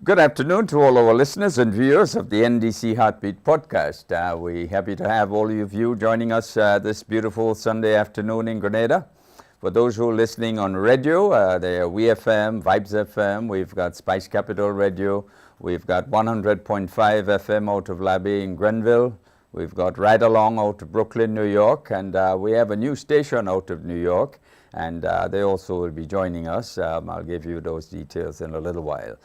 Good afternoon to all our listeners and viewers of the NDC Heartbeat podcast. We're happy to have all of you joining us this beautiful Sunday afternoon in Grenada. For those who are listening on radio, there are WeFM, Vibes FM, we've got Spice Capital Radio, we've got 100.5 FM out of Labby in Grenville, we've got Ride Along out of Brooklyn, New York, and we have a new station out of New York, and they also will be joining us. I'll give you those details in a little while.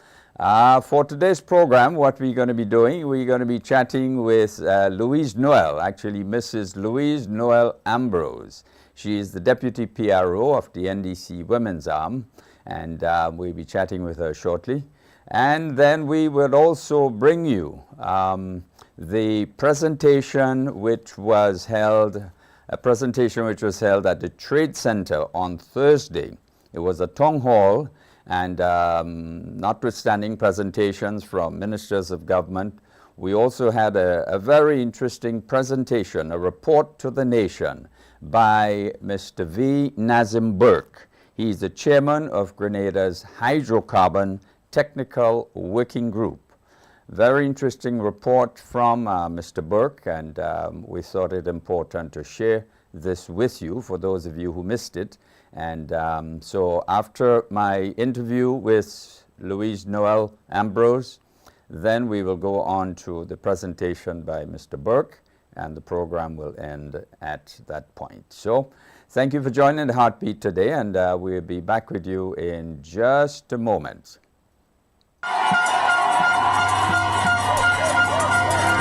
For today's program, what we're going to be doing, we're going to be chatting with Louise Noel, actually Mrs. Louise Noel Ambrose. She is the Deputy PRO of the NDC Women's Arm, and we'll be chatting with her shortly. And then we will also bring you the presentation which was held at the Trade Center on Thursday. It was a town hall, and notwithstanding presentations from ministers of government, we also had a very interesting presentation, a report to the nation by Mr. V. Nazim Burke. He's the chairman of Grenada's Hydrocarbon Technical Working Group. Very interesting report from Mr. Burke, and we thought it important to share this with you for those of you who missed it. And so after my interview with Louise Noel Ambrose, then we will go on to the presentation by Mr. Burke, and the program will end at that point. So thank you for joining the Heartbeat today, and we'll be back with you in just a moment.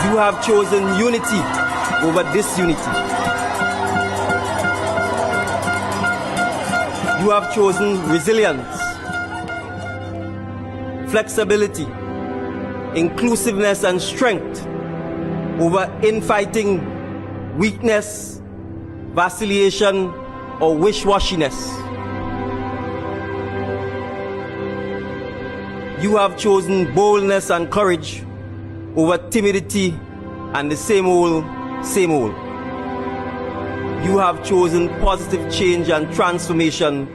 You have chosen unity over disunity. You have chosen resilience, flexibility, inclusiveness and strength over infighting, weakness, vacillation, or wish-washiness. You have chosen boldness and courage over timidity and the same old, same old. You have chosen positive change and transformation.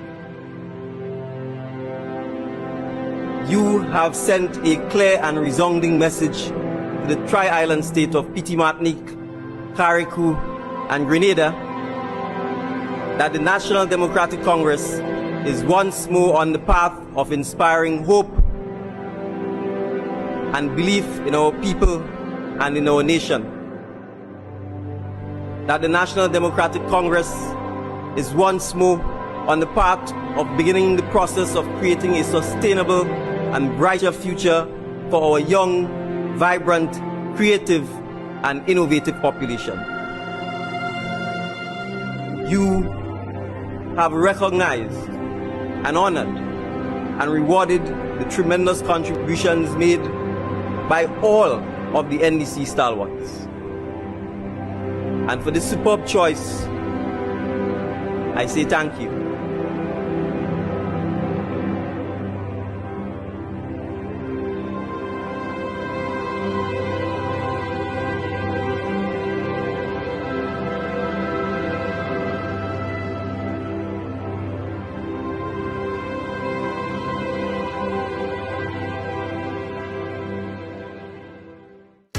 You have sent a clear and resounding message to the tri-island state of Petite Martinique, Carriacou, and Grenada that the National Democratic Congress is once more on the path of inspiring hope and belief in our people and in our nation. That the National Democratic Congress is once more on the path of beginning the process of creating a sustainable and brighter future for our young, vibrant, creative, and innovative population. You have recognized and honored and rewarded the tremendous contributions made by all of the NDC stalwarts. And for this superb choice, I say thank you.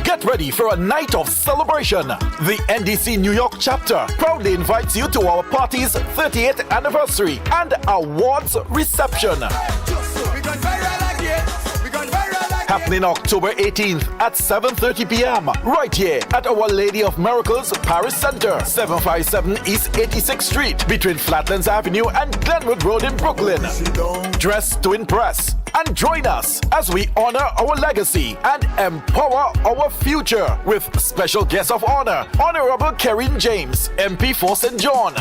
Get ready for a night of celebration. The NDC New York chapter proudly invites you to our party's 38th anniversary and awards reception. Happening October 18th at 7:30 p.m. right here at Our Lady of Miracles Paris Center, 757 East 86th Street, between Flatlands Avenue and Glenwood Road in Brooklyn. Dress to impress and join us as we honor our legacy and empower our future with special guest of honor, Honorable Karen James, MP for St. John.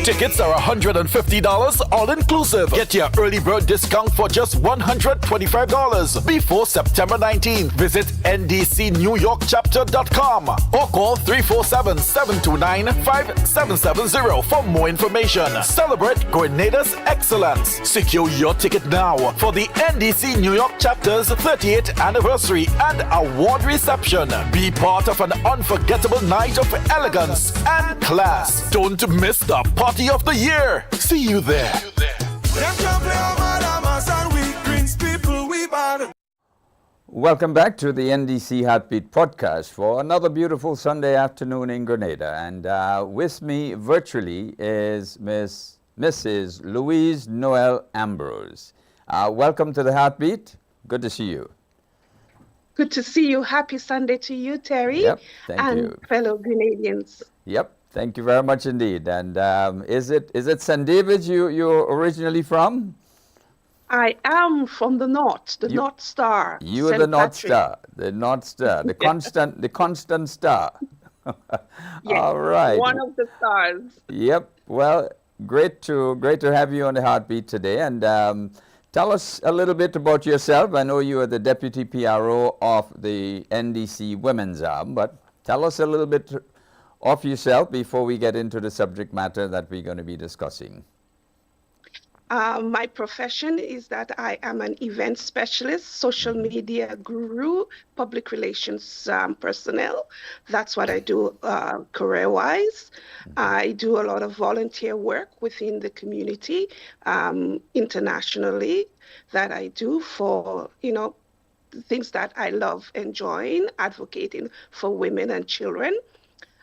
Tickets are $150 all inclusive. Get your early bird discount for just $125 before September 19th. Visit ndcnewyorkchapter.com or call 347-729-5770 for more information. Celebrate Grenada's excellence. Secure your ticket now for the NDC New York chapter's 38th anniversary and award reception. Be part of an unforgettable night of elegance and class. Don't miss the party of the year. See you there. Welcome back to the NDC Heartbeat podcast for another beautiful Sunday afternoon in Grenada. And with me virtually is Mrs. Louise Noel Ambrose. Welcome to the Heartbeat. Good to see you. Good to see you. Happy Sunday to you, Terry. Yep, thank and you. fellow Grenadians. Yep, thank you very much indeed. And is it St. David's you're originally from? I am from the North, the North Star. You are St. the North Patrick. Star, the constant star. Yes, All right. one of the stars. Yep. Well, great to have you on the Heartbeat today. And tell us a little bit about yourself. I know you are the Deputy PRO of the NDC Women's Arm, but tell us a little bit of yourself before we get into the subject matter that we're going to be discussing. My profession is that I am an event specialist, social media guru, public relations personnel. That's what I do career-wise. I do a lot of volunteer work within the community, internationally, that I do for, things that I love enjoying, advocating for women and children.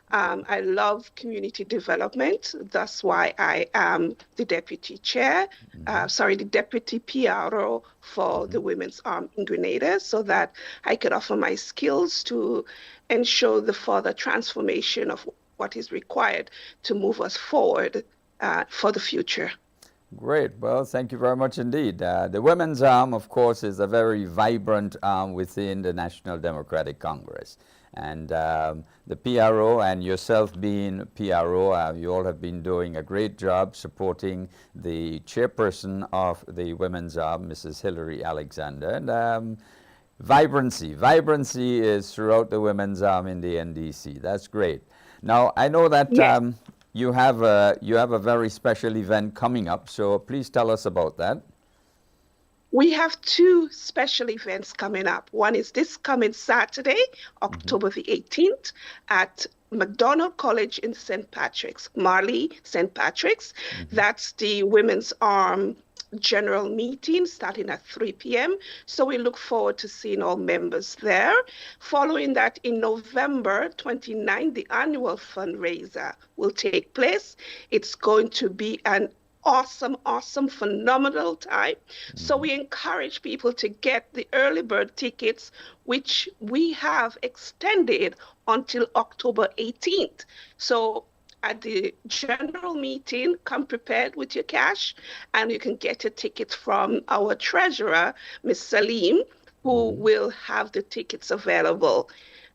I love community development. That's why I am the deputy the deputy PRO for the Women's Arm in Grenada, so that I could offer my skills to ensure the further transformation of what is required to move us forward for the future. Great. Well, thank you very much indeed. The Women's Arm, of course, is a very vibrant arm within the National Democratic Congress. And the PRO and yourself being PRO, you all have been doing a great job supporting the chairperson of the Women's Arm, Mrs. Hillary Alexander. And vibrancy is throughout the Women's Arm in the NDC. That's great. Now, I know that you have a very special event coming up, so please tell us about that. We have two special events coming up. One is this coming Saturday, October the 18th, at MacDonald College in St. Patrick's, Marley, St. Patrick's. That's the Women's Arm general meeting starting at 3 p.m. So we look forward to seeing all members there. Following that, in November 29th, the annual fundraiser will take place. It's going to be an awesome, phenomenal time. So we encourage people to get the early bird tickets, which we have extended until October 18th. So at the general meeting, come prepared with your cash, and you can get a ticket from our treasurer, Ms. Salim, who will have the tickets available.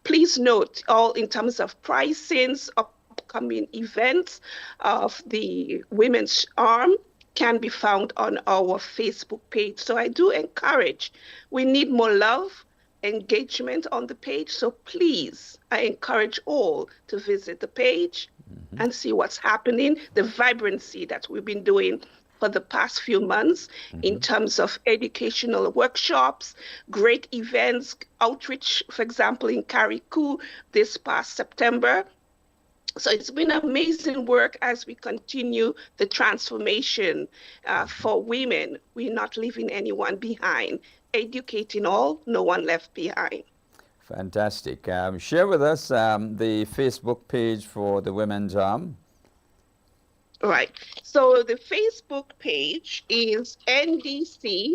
Please note, all in terms of pricings, upcoming events of the Women's Arm can be found on our Facebook page. So I do encourage, we need more love, engagement on the page. So please, I encourage all to visit the page and see what's happening, the vibrancy that we've been doing for the past few months in terms of educational workshops, great events, outreach, for example, in Carriacou this past September. So it's been amazing work as we continue the transformation for women. We're not leaving anyone behind, educating all, no one left behind. Fantastic. Share with us the Facebook page for the Women's Arm. Right. So the Facebook page is NDC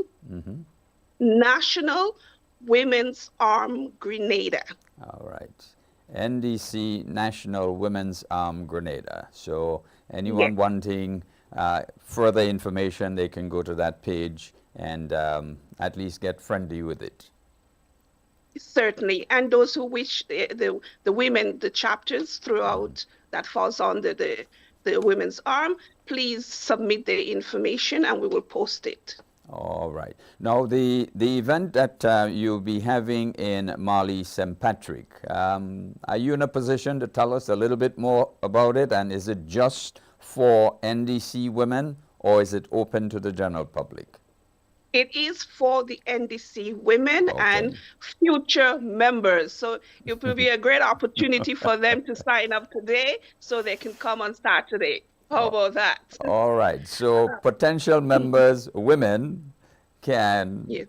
National Women's Arm Grenada. All right. NDC National Women's Arm Grenada. So anyone wanting further information, they can go to that page and at least get friendly with it. Certainly. And those who wish, the women, the chapters throughout that falls under the Women's Arm, please submit their information and we will post it. All right. Now, the event that you'll be having in Marley St. Patrick, are you in a position to tell us a little bit more about it? And is it just for NDC women or is it open to the general public? It is for the NDC women and future members. So it will be a great opportunity for them to sign up today so they can come on Saturday. How about that? All right. So potential members, women, can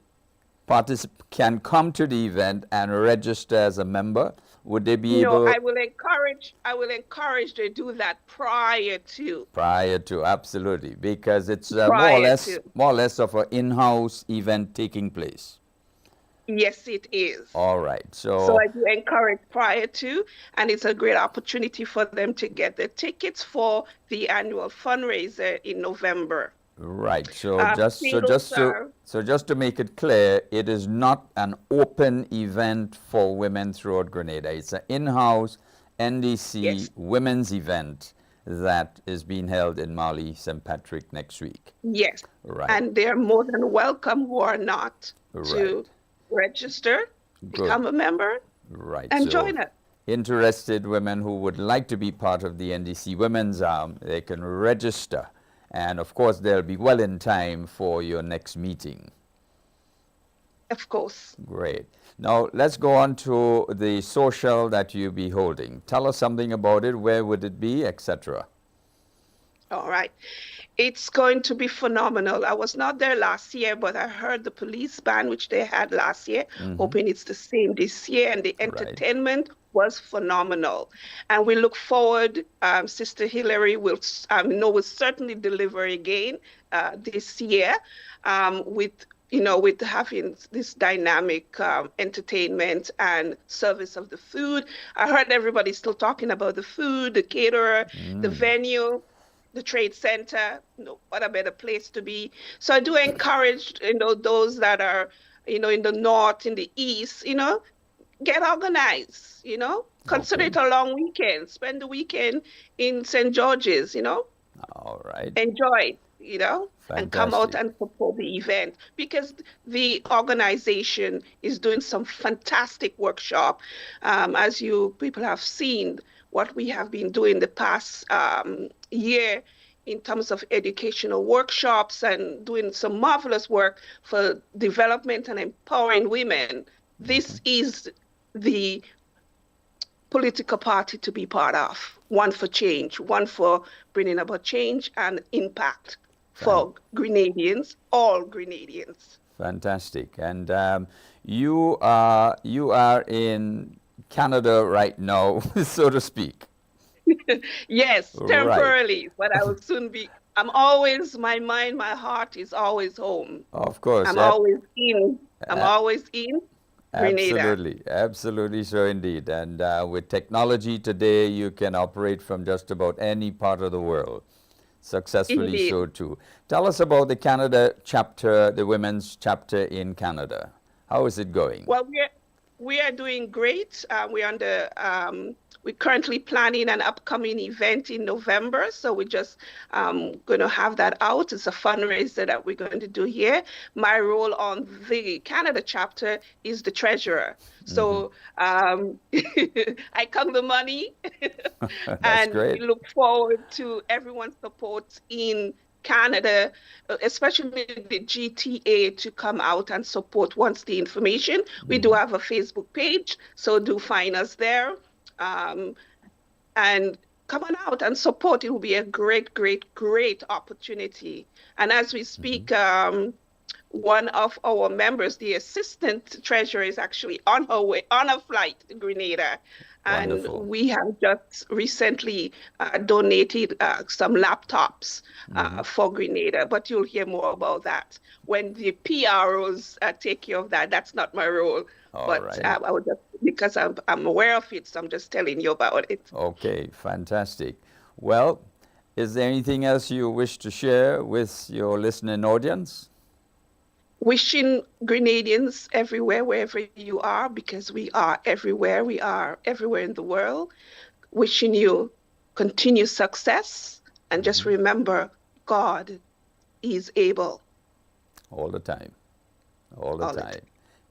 can come to the event and register as a member? Would they be No, able? I will encourage they do that prior to. Prior to, absolutely, because it's more Prior to. or less of an in-house event taking place. Yes, it is. All right, So I do encourage prior to, and it's a great opportunity for them to get the tickets for the annual fundraiser in November. right. Just To make it clear, it is not an open event for women throughout Grenada. It's an in-house NDC Yes. women's event that is being held in Marley St. Patrick next week. Yes. Right. And they're more than welcome who are not to Right. register, Good. become a member, Right. and so join us. interested women who would like to be part of the NDC Women's Arm, they can register. And of course, they'll be well in time for your next meeting. Of course. Great. Now, let's go on to the social that you'll be holding. Tell us something about it. Where would it be, etc.? All right. It's going to be phenomenal. I was not there last year, but I heard the police band, which they had last year, hoping it's the same this year. And the entertainment was phenomenal. And we look forward, Sister Hillary will certainly deliver again this year with having this dynamic entertainment and service of the food. I heard everybody still talking about the food, the caterer, the venue, the trade center. What a better place to be. So I do encourage, those that are, in the north, in the east, get organized, consider it a long weekend, spend the weekend in St. George's, All right. enjoy, and come out Fantastic. and support the event, because the organization is doing some fantastic workshop. As you people have seen, what we have been doing the past year in terms of educational workshops and doing some marvelous work for development and empowering women. This is the political party to be part of. One for change, one for bringing about change and impact for Grenadians, all Grenadians. Fantastic. And you are in Canada right now, so to speak. Yes, Right. temporarily, but I will soon be. My mind, my heart is always home. Of course. I'm always in Grenada. Absolutely so indeed. And with technology today, you can operate from just about any part of the world. Successfully Indeed. so too. Tell us about the Canada chapter, the women's chapter in Canada. How is it going? Well, we are doing great. We're currently planning an upcoming event in November, so we're just going to have that out. It's a fundraiser that we're going to do here. My role on the Canada chapter is the treasurer. So I count the money and great. we look forward to everyone's support in Canada, especially the GTA, to come out and support once the information. We do have a Facebook page, so do find us there. And come on out and support. It will be a great, great, great opportunity. And as we speak, one of our members, the assistant treasurer, is actually on her way, on a flight to Grenada. And Wonderful. we have just recently donated some laptops for Grenada, but you'll hear more about that when the PROs take care of that. That's not my role, but right. I would just, because I'm aware of it, so I'm just telling you about it. Okay, fantastic. Well, is there anything else you wish to share with your listening audience? Wishing Grenadians everywhere, wherever you are, because we are everywhere. We are everywhere in the world. Wishing you continued success, and just remember, God is able. All the time. All the time.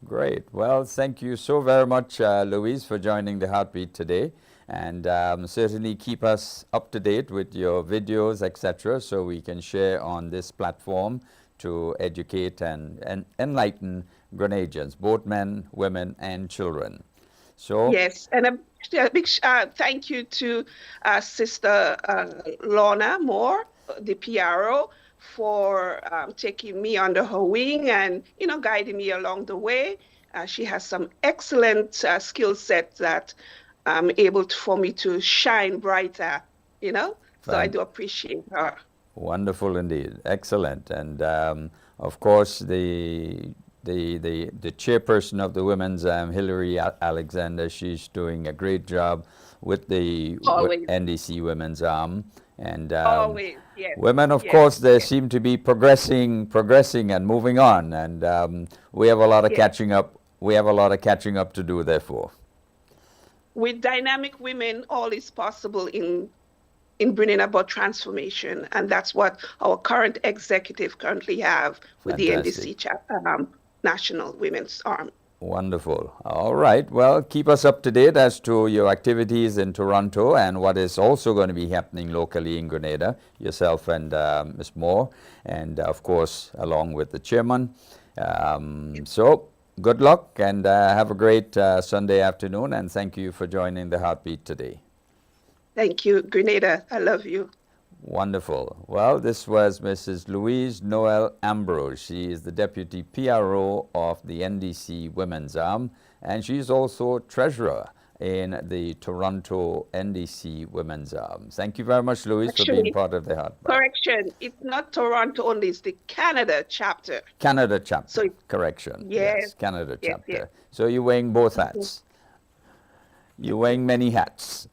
Great. Well, thank you so very much, Louise, for joining the Heartbeat today. And certainly keep us up to date with your videos, etc., so we can share on this platform to educate and enlighten Grenadians, both men, women, and children. So yes, and a big thank you to Sister Lorna Moore, the PRO, for taking me under her wing and, guiding me along the way. She has some excellent skill sets that able for me to shine brighter, So I do appreciate her. Wonderful indeed. Excellent. And of course, the chairperson of the women's, Hillary Alexander, she's doing a great job with the NDC Women's Arm. And Always, yes. Women, of course, they seem to be progressing and moving on. And we have a lot of catching up. We have a lot of catching up to do, therefore. With dynamic women, all is possible in bringing about transformation, and that's what our current executive currently have with Fantastic. the NDC National Women's Arm. Wonderful. All right. Well, keep us up to date as to your activities in Toronto and what is also going to be happening locally in Grenada, yourself and Ms. Moore, and of course, along with the chairman. So good luck and have a great Sunday afternoon, and thank you for joining the Heartbeat today. Thank you, Grenada. I love you. Wonderful. Well, this was Mrs. Louise Noel Ambrose. She is the Deputy PRO of the NDC Women's Arm, and she's also Treasurer in the Toronto NDC Women's Arm. Thank you very much, Louise, for being part of the Heartbeat. Correction, it's not Toronto only, it's the Canada chapter. Canada chapter, so, correction. Yes, Canada chapter. Yes. So you're wearing both hats. You're wearing many hats.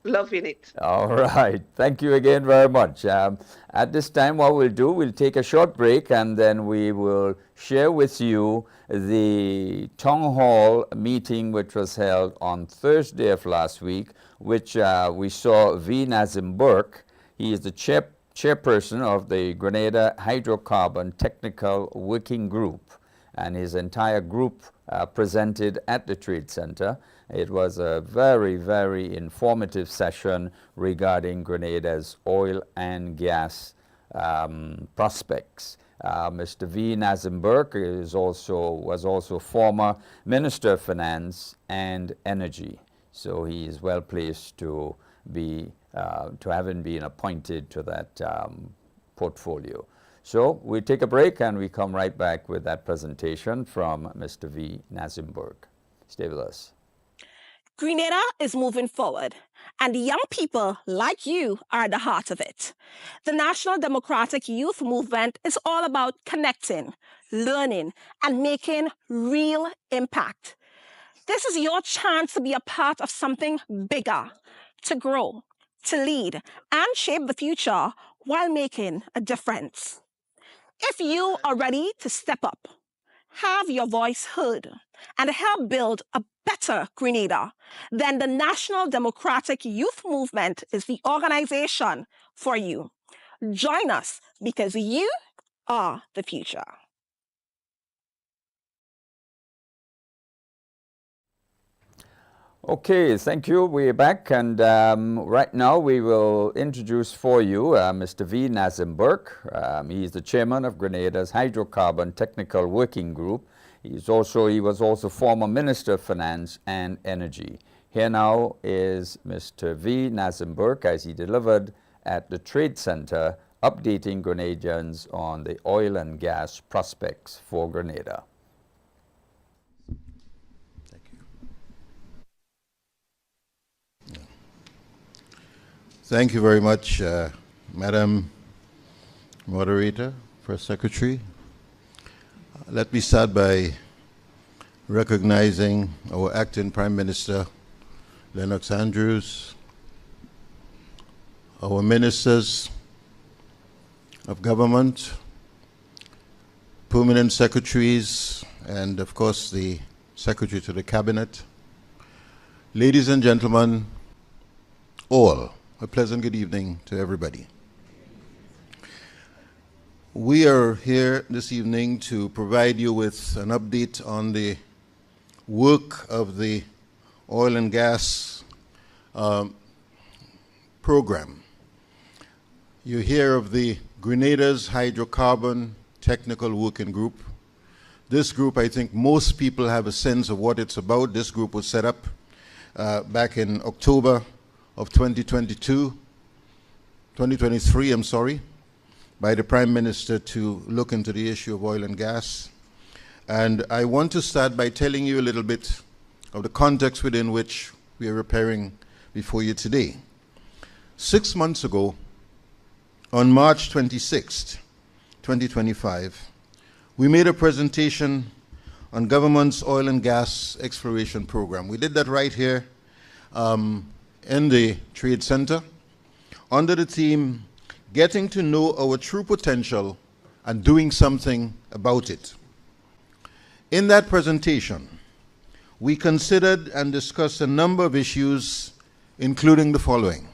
Loving it. All right. Thank you again very much. At this time, what we'll do, we'll take a short break and then we will share with you the town hall meeting which was held on Thursday of last week, which we saw V. Nazim Burke. He is the chairperson of the Grenada Hydrocarbon Technical Working Group, and his entire group presented at the Trade Center. It was a very, very informative session regarding Grenada's oil and gas prospects. Mr. V. Nazim Burke was also former Minister of Finance and Energy, so he is well placed to having been appointed to that portfolio. So we take a break and we come right back with that presentation from Mr. V. Nazim Burke. Stay with us. Grenada is moving forward, and young people like you are at the heart of it. The National Democratic Youth Movement is all about connecting, learning, and making real impact. This is your chance to be a part of something bigger, to grow, to lead, and shape the future while making a difference. If you are ready to step up, have your voice heard, and help build a better Grenada, then the National Democratic Youth Movement is the organization for you. Join us because you are the future. Okay, thank you. We're back, and right now we will introduce for you Mr. V. Nazim Burke. He is the chairman of Grenada's Hydrocarbon Technical Working Group. He was also former Minister of Finance and Energy. Here now is Mr. V. Nazim Burke as he delivered at the Trade Center, updating Grenadians on the oil and gas prospects for Grenada. Thank you very much, Madam Moderator, First Secretary. Let me start by recognizing our Acting Prime Minister, Lennox Andrews, our Ministers of Government, Permanent Secretaries, and of course the Secretary to the Cabinet. Ladies and gentlemen, all, a pleasant good evening to everybody. We are here this evening to provide you with an update on the work of the oil and gas program. You hear of the Grenada's Hydrocarbon Technical Working Group. This group, I think most people have a sense of what it's about. This group was set up back in October of 2023, by the Prime Minister to look into the issue of oil and gas. And I want to start by telling you a little bit of the context within which we are appearing before you today. 6 months ago, on March 26th, 2025, we made a presentation on government's oil and gas exploration program. We did that right here in the Trade Center under the theme, Getting to Know Our True Potential and Doing Something About It. In that presentation, we considered and discussed a number of issues, including the following.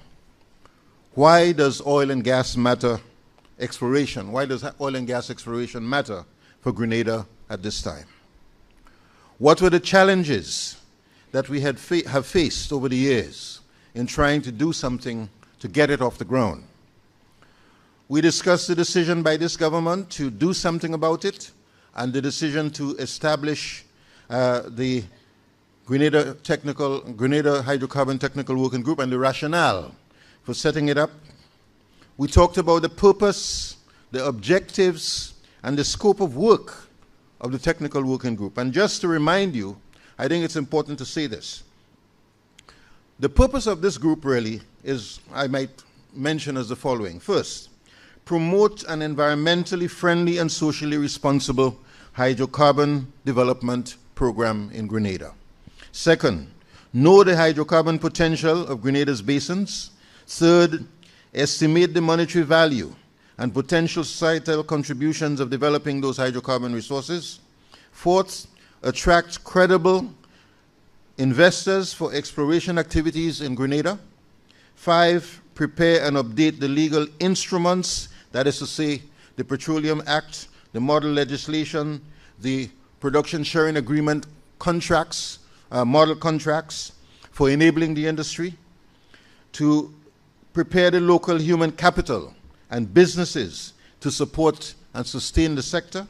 Why does oil and gas matter exploration? Why does oil and gas exploration matter for Grenada at this time? What were the challenges that we have faced over the years in trying to do something to get it off the ground? We discussed the decision by this government to do something about it and the decision to establish the Grenada Hydrocarbon Technical Working Group and the rationale for setting it up. We talked about the purpose, the objectives, and the scope of work of the Technical Working Group. And just to remind you, I think it's important to say this. The purpose of this group really is, I might mention as the following. First, promote an environmentally friendly and socially responsible hydrocarbon development program in Grenada. Second, know the hydrocarbon potential of Grenada's basins. Third, estimate the monetary value and potential societal contributions of developing those hydrocarbon resources. Fourth, attract credible investors for exploration activities in Grenada. 5, prepare and update the legal instruments, that is to say, the Petroleum Act, the model legislation, the production sharing agreement contracts, model contracts for enabling the industry, to prepare the local human capital and businesses to support and sustain the sector,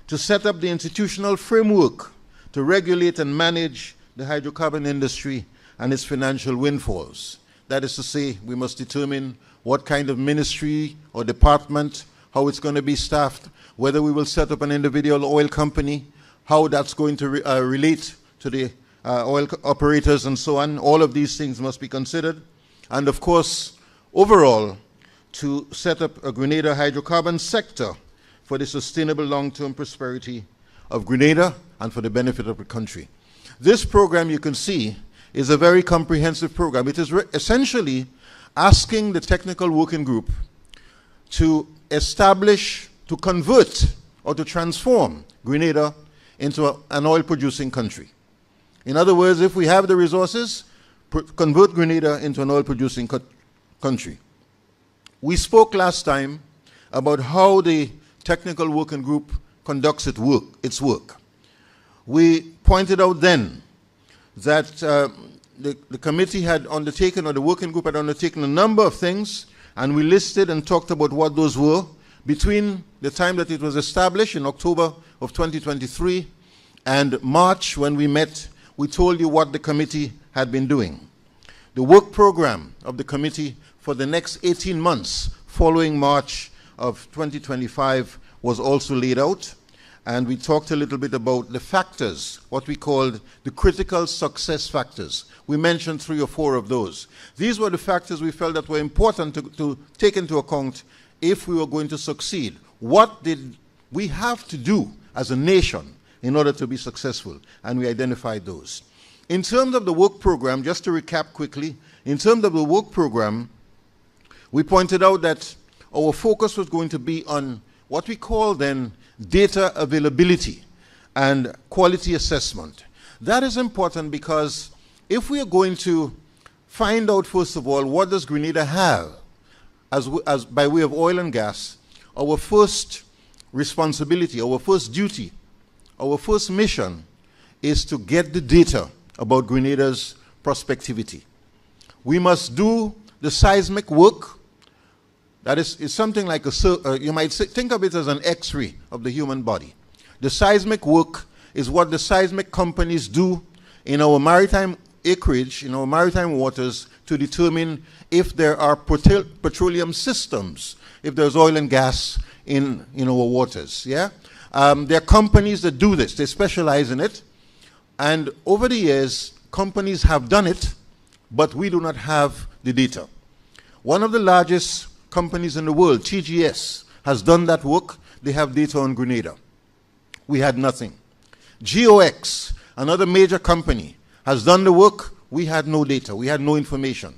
to set up the institutional framework to regulate and manage the hydrocarbon industry and its financial windfalls. That is to say, we must determine what kind of ministry or department, how it's going to be staffed, whether we will set up an individual oil company, how that's going to relate to the oil operators and so on. All of these things must be considered. And of course, overall, to set up a Grenada hydrocarbon sector for the sustainable long-term prosperity of Grenada and for the benefit of the country. This program, you can see, is a very comprehensive program. It is essentially asking the Technical Working Group to establish, to convert, or to transform Grenada into an oil-producing country. In other words, if we have the resources, convert Grenada into an oil-producing country. We spoke last time about how the Technical Working Group conducts its work. We pointed out then that the committee had undertaken, or the working group had undertaken, a number of things, and we listed and talked about what those were between the time that it was established in October of 2023 and March when we met. We told you what the committee had been doing. The work program of the committee for the next 18 months following March of 2025 was also laid out, and we talked a little bit about the factors, what we called the critical success factors. We mentioned 3 or 4 of those. These were the factors we felt that were important to take into account if we were going to succeed. What did we have to do as a nation in order to be successful? And we identified those. In terms of the work program, just to recap quickly, in terms of the work program, we pointed out that our focus was going to be on what we call then data availability and quality assessment. That is important because if we are going to find out, first of all, what does Grenada have as by way of oil and gas, our first responsibility, our first duty, our first mission is to get the data about Grenada's prospectivity. We must do the seismic work. That is something like you might think of it as an X-ray of the human body. The seismic work is what the seismic companies do in our maritime acreage, in our maritime waters, to determine if there are petroleum systems, if there's oil and gas in our waters. Yeah, there are companies that do this. They specialize in it, and over the years, companies have done it, but we do not have the data. One of the largest companies in the world, TGS, has done that work. They have data on Grenada. We had nothing. GOX, another major company, has done the work. We had no data. We had no information.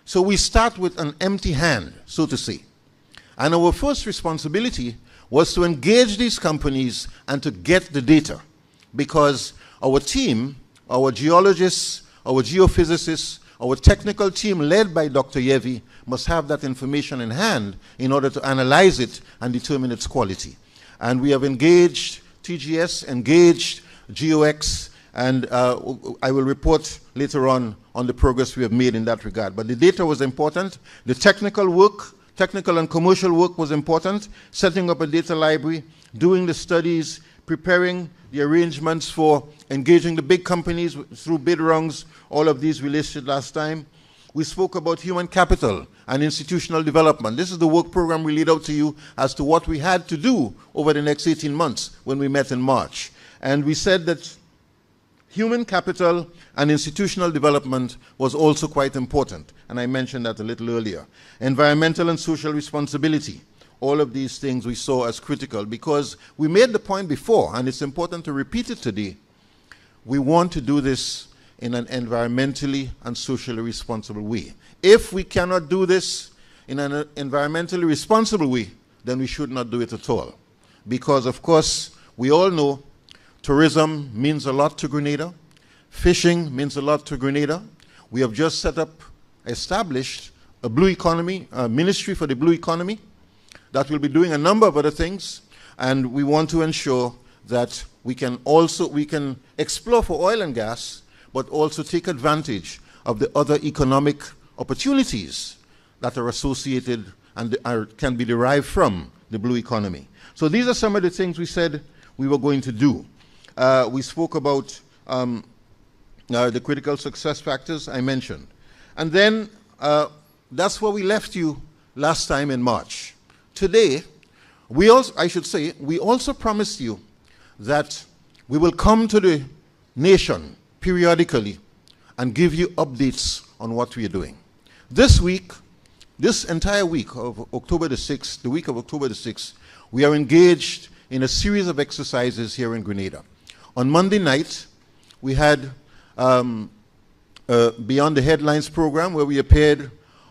So we start with an empty hand, so to say. And our first responsibility was to engage these companies and to get the data, because our team, our geologists, our geophysicists, our technical team led by Dr. Yevi must have that information in hand in order to analyze it and determine its quality. And we have engaged TGS, engaged GOX, and I will report later on the progress we have made in that regard. But the data was important. The technical work, technical and commercial work was important. Setting up a data library, doing the studies, preparing the arrangements for engaging the big companies through bid rounds. All of these we listed last time. We spoke about human capital and institutional development. This is the work program we laid out to you as to what we had to do over the next 18 months when we met in March. And we said that human capital and institutional development was also quite important, and I mentioned that a little earlier. Environmental and social responsibility, all of these things we saw as critical, because we made the point before, and it's important to repeat it today. We want to do this in an environmentally and socially responsible way. If we cannot do this in an environmentally responsible way, then we should not do it at all. Because, of course, we all know tourism means a lot to Grenada. Fishing means a lot to Grenada. We have just established a blue economy, a ministry for the blue economy that will be doing a number of other things. And we want to ensure that we can explore for oil and gas, but also take advantage of the other economic opportunities that are associated and can be derived from the blue economy. So these are some of the things we said we were going to do. We spoke about the critical success factors I mentioned. And then that's where we left you last time in March. Today, we also promised you that we will come to the nation periodically and give you updates on what we are doing. This week, this entire week of October the 6th, the week of October the 6th, we are engaged in a series of exercises here in Grenada. On Monday night, we had Beyond the Headlines program, where we appeared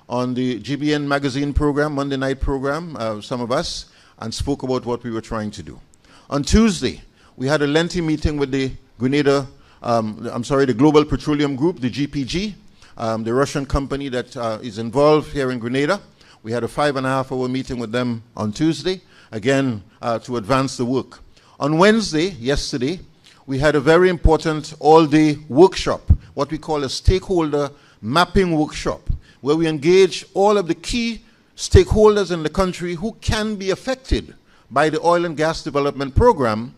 on the GBN magazine program, Monday night program, some of us, and spoke about what we were trying to do. On Tuesday, we had a lengthy meeting with the the Global Petroleum Group, the GPG, the Russian company that is involved here in Grenada. We had a 5.5-hour meeting with them on Tuesday, again, to advance the work. On Wednesday, yesterday, we had a very important all-day workshop, what we call a stakeholder mapping workshop, where we engage all of the key stakeholders in the country who can be affected by the oil and gas development program,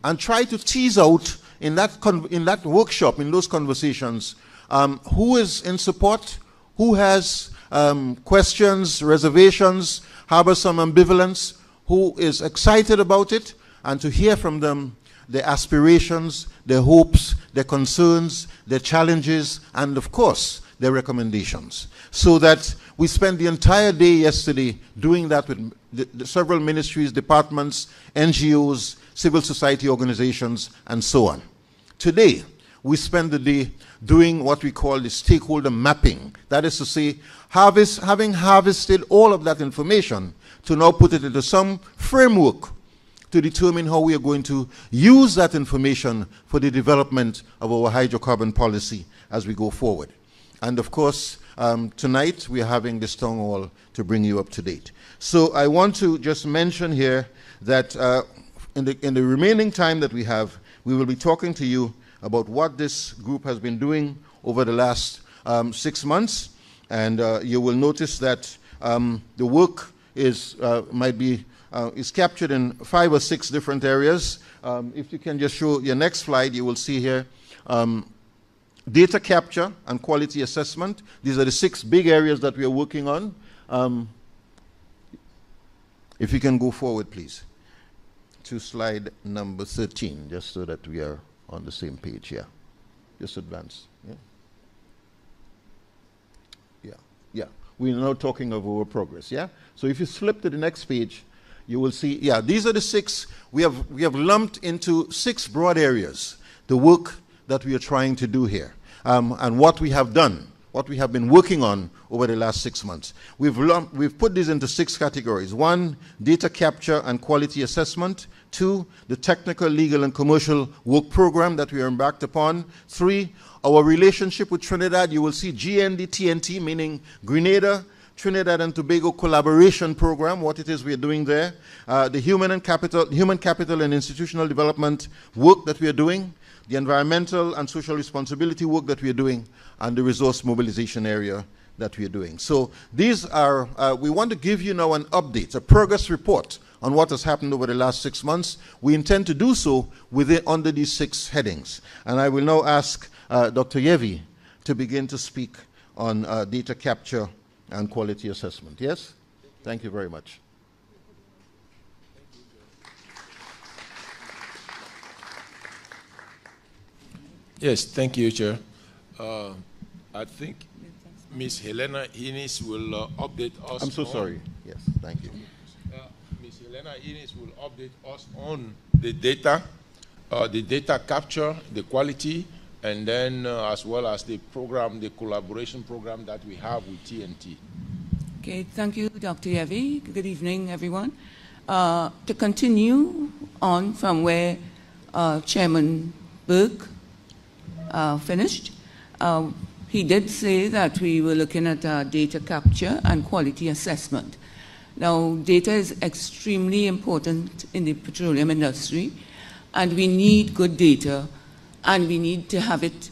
and try to tease out in that workshop, in those conversations, who is in support, who has questions, reservations, harbors some ambivalence, who is excited about it, and to hear from them their aspirations, their hopes, their concerns, their challenges, and of course, their recommendations. So that we spent the entire day yesterday doing that with the several ministries, departments, NGOs, civil society organizations, and so on. Today, we spend the day doing what we call the stakeholder mapping. That is to say, having harvested all of that information to now put it into some framework to determine how we are going to use that information for the development of our hydrocarbon policy as we go forward. And of course, tonight we are having this town hall to bring you up to date. So I want to just mention here that in the remaining time that we have, we will be talking to you about what this group has been doing over the last 6 months. And you will notice that the work is captured in 5 or 6 different areas. If you can just show your next slide, you will see here data capture and quality assessment. These are the 6 big areas that we are working on. If you can go forward, please, to slide number 13, just so that we are on the same page here. Just advance. Yeah. We're now talking of our progress, yeah? So if you flip to the next page, you will see, yeah, these are the 6. We have lumped into 6 broad areas the work that we are trying to do here, and what we have done, what we have been working on over the last 6 months. We've put these into 6 categories. 1, data capture and quality assessment. 2, the technical, legal, and commercial work program that we are embarked upon. 3, our relationship with Trinidad. You will see GND-TNT, meaning Grenada, Trinidad and Tobago Collaboration Program, what it is we are doing there. The human capital and institutional development work that we are doing. The environmental and social responsibility work that we are doing, and the resource mobilization area that we are doing. So these are, we want to give you now an update, a progress report on what has happened over the last 6 months. We intend to do so under these 6 headings. And I will now ask Dr. Yevi to begin to speak on data capture and quality assessment. Yes? Thank you very much. Yes, thank you, Chair. I think Ms. Helena Innes will update us. I'm so sorry. Yes, thank you. Ms. Helena Innes will update us on the data capture, the quality, and then as well as the program, the collaboration program that we have with TNT. Okay, thank you, Dr. Yevi. Good evening, everyone. To continue on from where Chairman Burke finished, he did say that we were looking at data capture and quality assessment. Now, data is extremely important in the petroleum industry, and we need good data, and we need to have it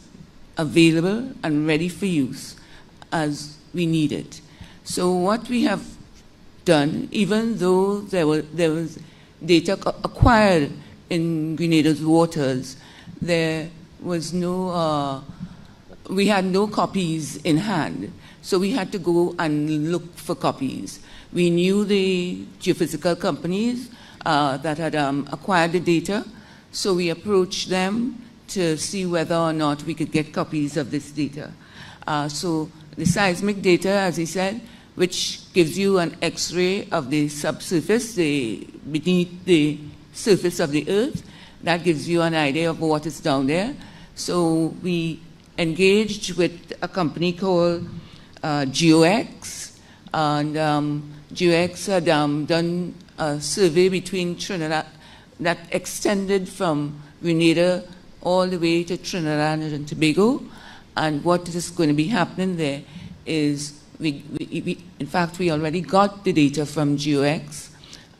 available and ready for use as we need it. So what we have done, even though there was data acquired in Grenada's waters, there was no, we had no copies in hand. So we had to go and look for copies. We knew the geophysical companies that had acquired the data, so we approached them to see whether or not we could get copies of this data. So the seismic data, as he said, which gives you an X-ray of the subsurface, beneath the surface of the earth, that gives you an idea of what is down there. So we engaged with a company called GeoX, and GeoX had done a survey between Trinidad that extended from Grenada all the way to Trinidad and Tobago. And what is going to be happening there is, in fact, we already got the data from GeoX,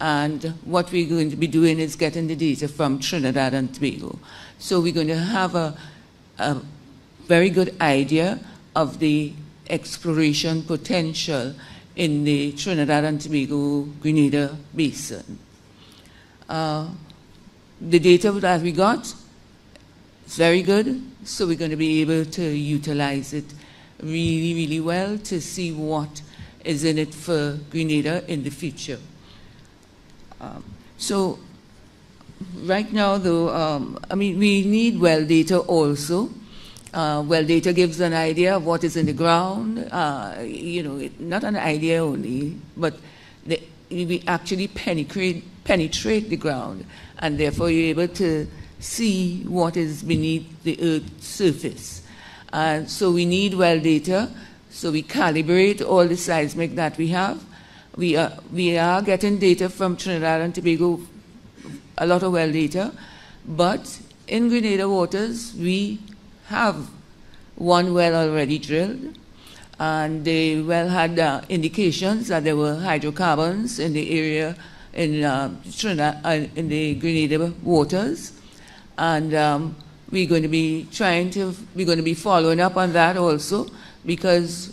and what we're going to be doing is getting the data from Trinidad and Tobago. So we're going to have a very good idea of the exploration potential in the Trinidad and Tobago Grenada Basin. The data that we got is very good, so we're going to be able to utilize it really, really well to see what is in it for Grenada in the future. So right now, though, I mean, we need well data also. Well data gives an idea of what is in the ground, you know, not an idea only, but we actually penetrate the ground, and therefore you're able to see what is beneath the Earth's surface. So we need well data, so we calibrate all the seismic that we have. We are getting data from Trinidad and Tobago, a lot of well data, but in Grenada waters, we have one well already drilled, and the well had indications that there were hydrocarbons in the area in Trinidad, in the Grenada waters, and we're going to be following up on that also, because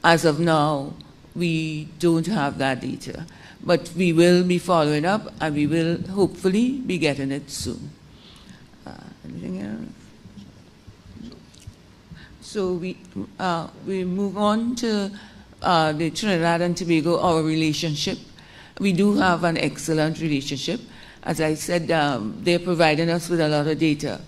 as of now, we don't have that data. But we will be following up, and we will hopefully be getting it soon. Anything else? So we move on to the Trinidad and Tobago, our relationship. We do have an excellent relationship. As I said, they're providing us with a lot of data.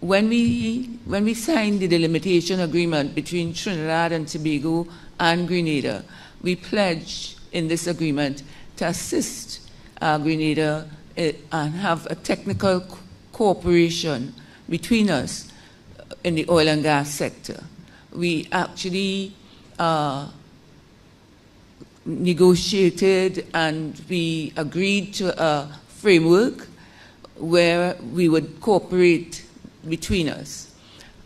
When we signed the delimitation agreement between Trinidad and Tobago and Grenada, we pledged in this agreement to assist Grenada and have a technical cooperation between us in the oil and gas sector. We actually negotiated and we agreed to a framework where we would cooperate between us.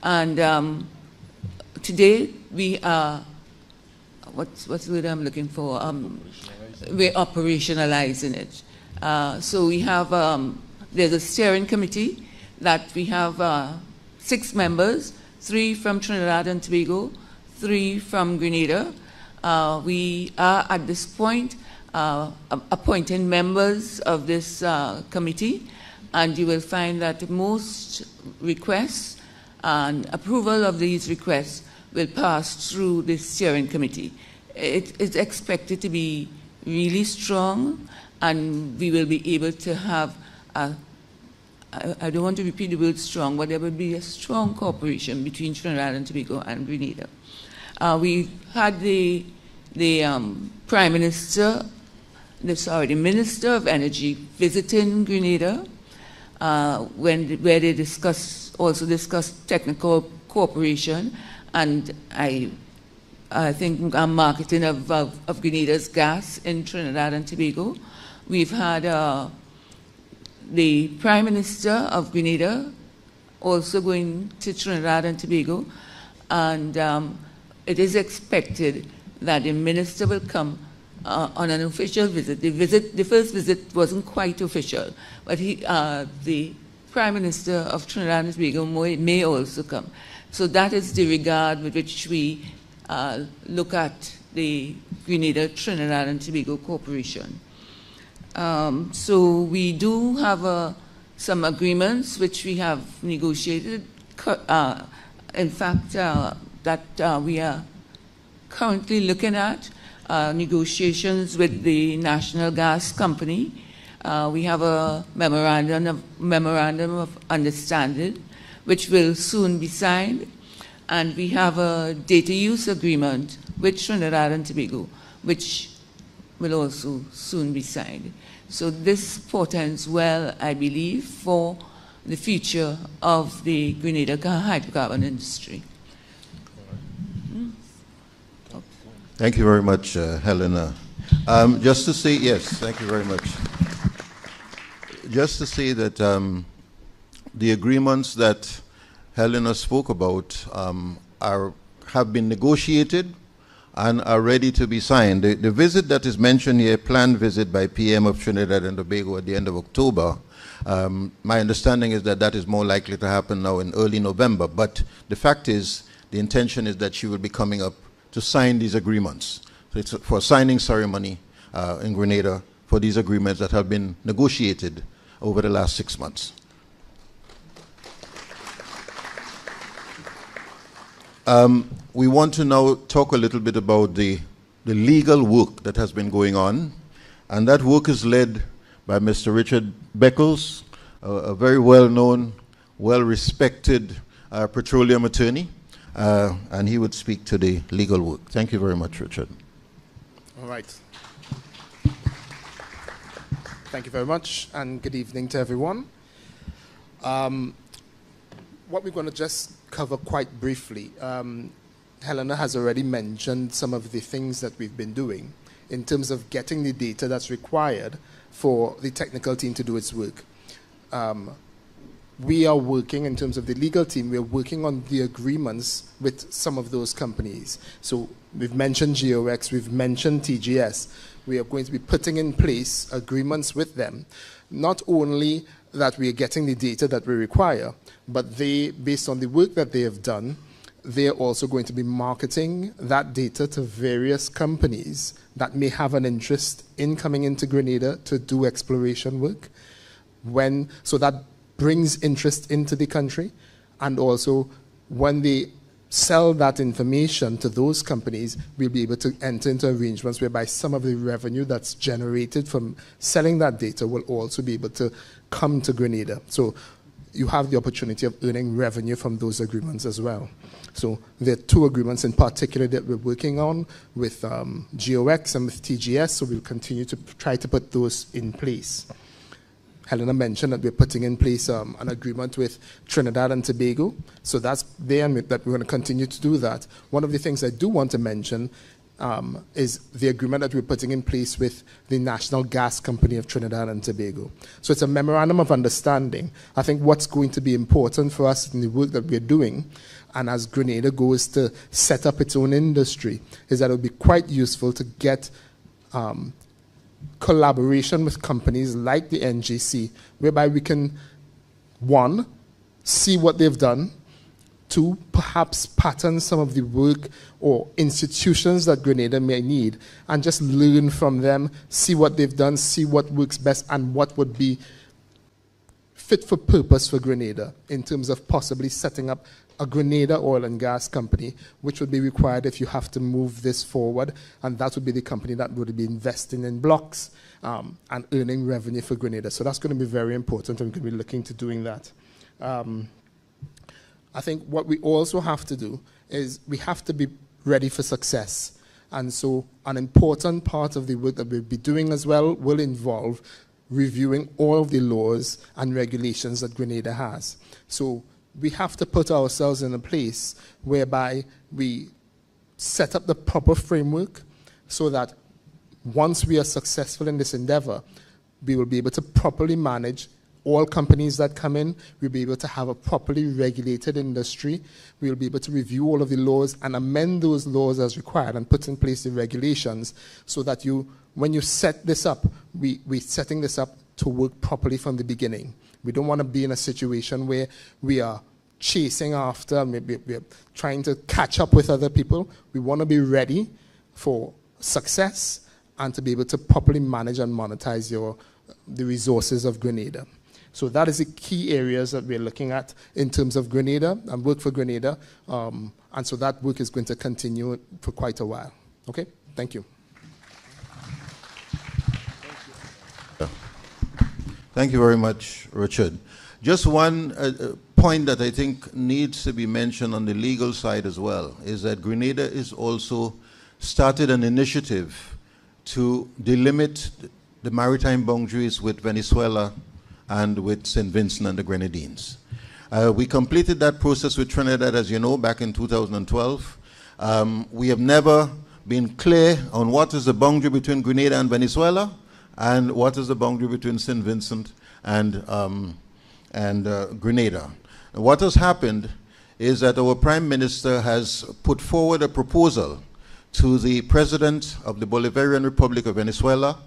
And today we are, what's the word I'm looking for? We're operationalizing it. So we have, there's a steering committee that we have 6 members, 3 from Trinidad and Tobago, 3 from Grenada. We are at this point appointing members of this committee, and you will find that most requests and approval of these requests will pass through the steering committee. It is expected to be really strong, and we will be able to have I don't want to repeat the word strong, but there will be a strong cooperation between Trinidad and Tobago and Grenada. We had the Prime Minister, the Minister of Energy visiting Grenada, where they also discussed technical cooperation, and I think marketing of Grenada's gas in Trinidad and Tobago. We've had the Prime Minister of Grenada also going to Trinidad and Tobago, and it is expected that the minister will come on an official visit. The first visit wasn't quite official, but the Prime Minister of Trinidad and Tobago may also come. So that is the regard with which we look at the Grenada, Trinidad and Tobago Corporation. So we do have some agreements which we have negotiated. In fact, that we are currently looking at negotiations with the National Gas Company. We have a memorandum of understanding which will soon be signed, and we have a data use agreement with Trinidad and Tobago which will also soon be signed. So this portends well, I believe, for the future of the Grenada hydrocarbon industry. Thank you very much, Helena. Just to say, yes, thank you very much. Just to say that the agreements that Helena spoke about have been negotiated and are ready to be signed. The visit that is mentioned here, planned visit by PM of Trinidad and Tobago at the end of October, my understanding is that that is more likely to happen now in early November. But the fact is, the intention is that she will be coming up to sign these agreements. So it's for a signing ceremony in Grenada for these agreements that have been negotiated over the last 6 months. We want to now talk a little bit about the legal work that has been going on, and that work is led by Mr. Richard Beckles, a very well-known, well-respected petroleum attorney, and he would speak to the legal work. Thank you very much, Richard. All right. Thank you very much, and good evening to everyone. What we're going to just cover quite briefly, Helena has already mentioned some of the things that we've been doing in terms of getting the data that's required for the technical team to do its work. We are working, in terms of the legal team, we're working on the agreements with some of those companies. So we've mentioned GeoX, we've mentioned TGS. We are going to be putting in place agreements with them, not only that we are getting the data that we require, but they, based on the work that they have done, they're also going to be marketing that data to various companies that may have an interest in coming into Grenada to do exploration work. So that brings interest into the country, and also when they sell that information to those companies, we'll be able to enter into arrangements whereby some of the revenue that's generated from selling that data will also be able to come to Grenada. So you have the opportunity of earning revenue from those agreements as well. So there are 2 agreements in particular that we're working on with GOX and with TGS, so we'll continue to try to put those in place. Helena mentioned that we're putting in place an agreement with Trinidad and Tobago, so that's there, and that we're going to continue to do that. One of the things I do want to mention is the agreement that we're putting in place with the National Gas Company of Trinidad and Tobago. So it's a memorandum of understanding. I think what's going to be important for us in the work that we're doing, and as Grenada goes to set up its own industry, is that it would be quite useful to get collaboration with companies like the NGC, whereby we can, 1, see what they've done, 2, perhaps pattern some of the work or institutions that Grenada may need, and just learn from them, see what they've done, see what works best, and what would be fit for purpose for Grenada in terms of possibly setting up a Grenada oil and gas company, which would be required if you have to move this forward, and that would be the company that would be investing in blocks and earning revenue for Grenada. So that's going to be very important, and we're going to be looking to doing that. I think what we also have to do is we have to be ready for success. And so an important part of the work that we'll be doing as well will involve reviewing all of the laws and regulations that Grenada has. So we have to put ourselves in a place whereby we set up the proper framework so that once we are successful in this endeavor, we will be able to properly manage all companies that come in. We'll be able to have a properly regulated industry. We'll be able to review all of the laws and amend those laws as required and put in place the regulations so that when you set this up, we're setting this up to work properly from the beginning. We don't want to be in a situation where we are chasing after, maybe we're trying to catch up with other people. We want to be ready for success and to be able to properly manage and monetize the resources of Grenada. So that is the key areas that we're looking at in terms of Grenada and work for Grenada. And so that work is going to continue for quite a while. Okay, thank you. Thank you very much, Richard. Just one point that I think needs to be mentioned on the legal side as well is that Grenada is also started an initiative to delimit the maritime boundaries with Venezuela and with St. Vincent and the Grenadines. We completed that process with Trinidad, as you know, back in 2012. We have never been clear on what is the boundary between Grenada and Venezuela and what is the boundary between St. Vincent and Grenada. What has happened is that our Prime Minister has put forward a proposal to the President of the Bolivarian Republic of Venezuela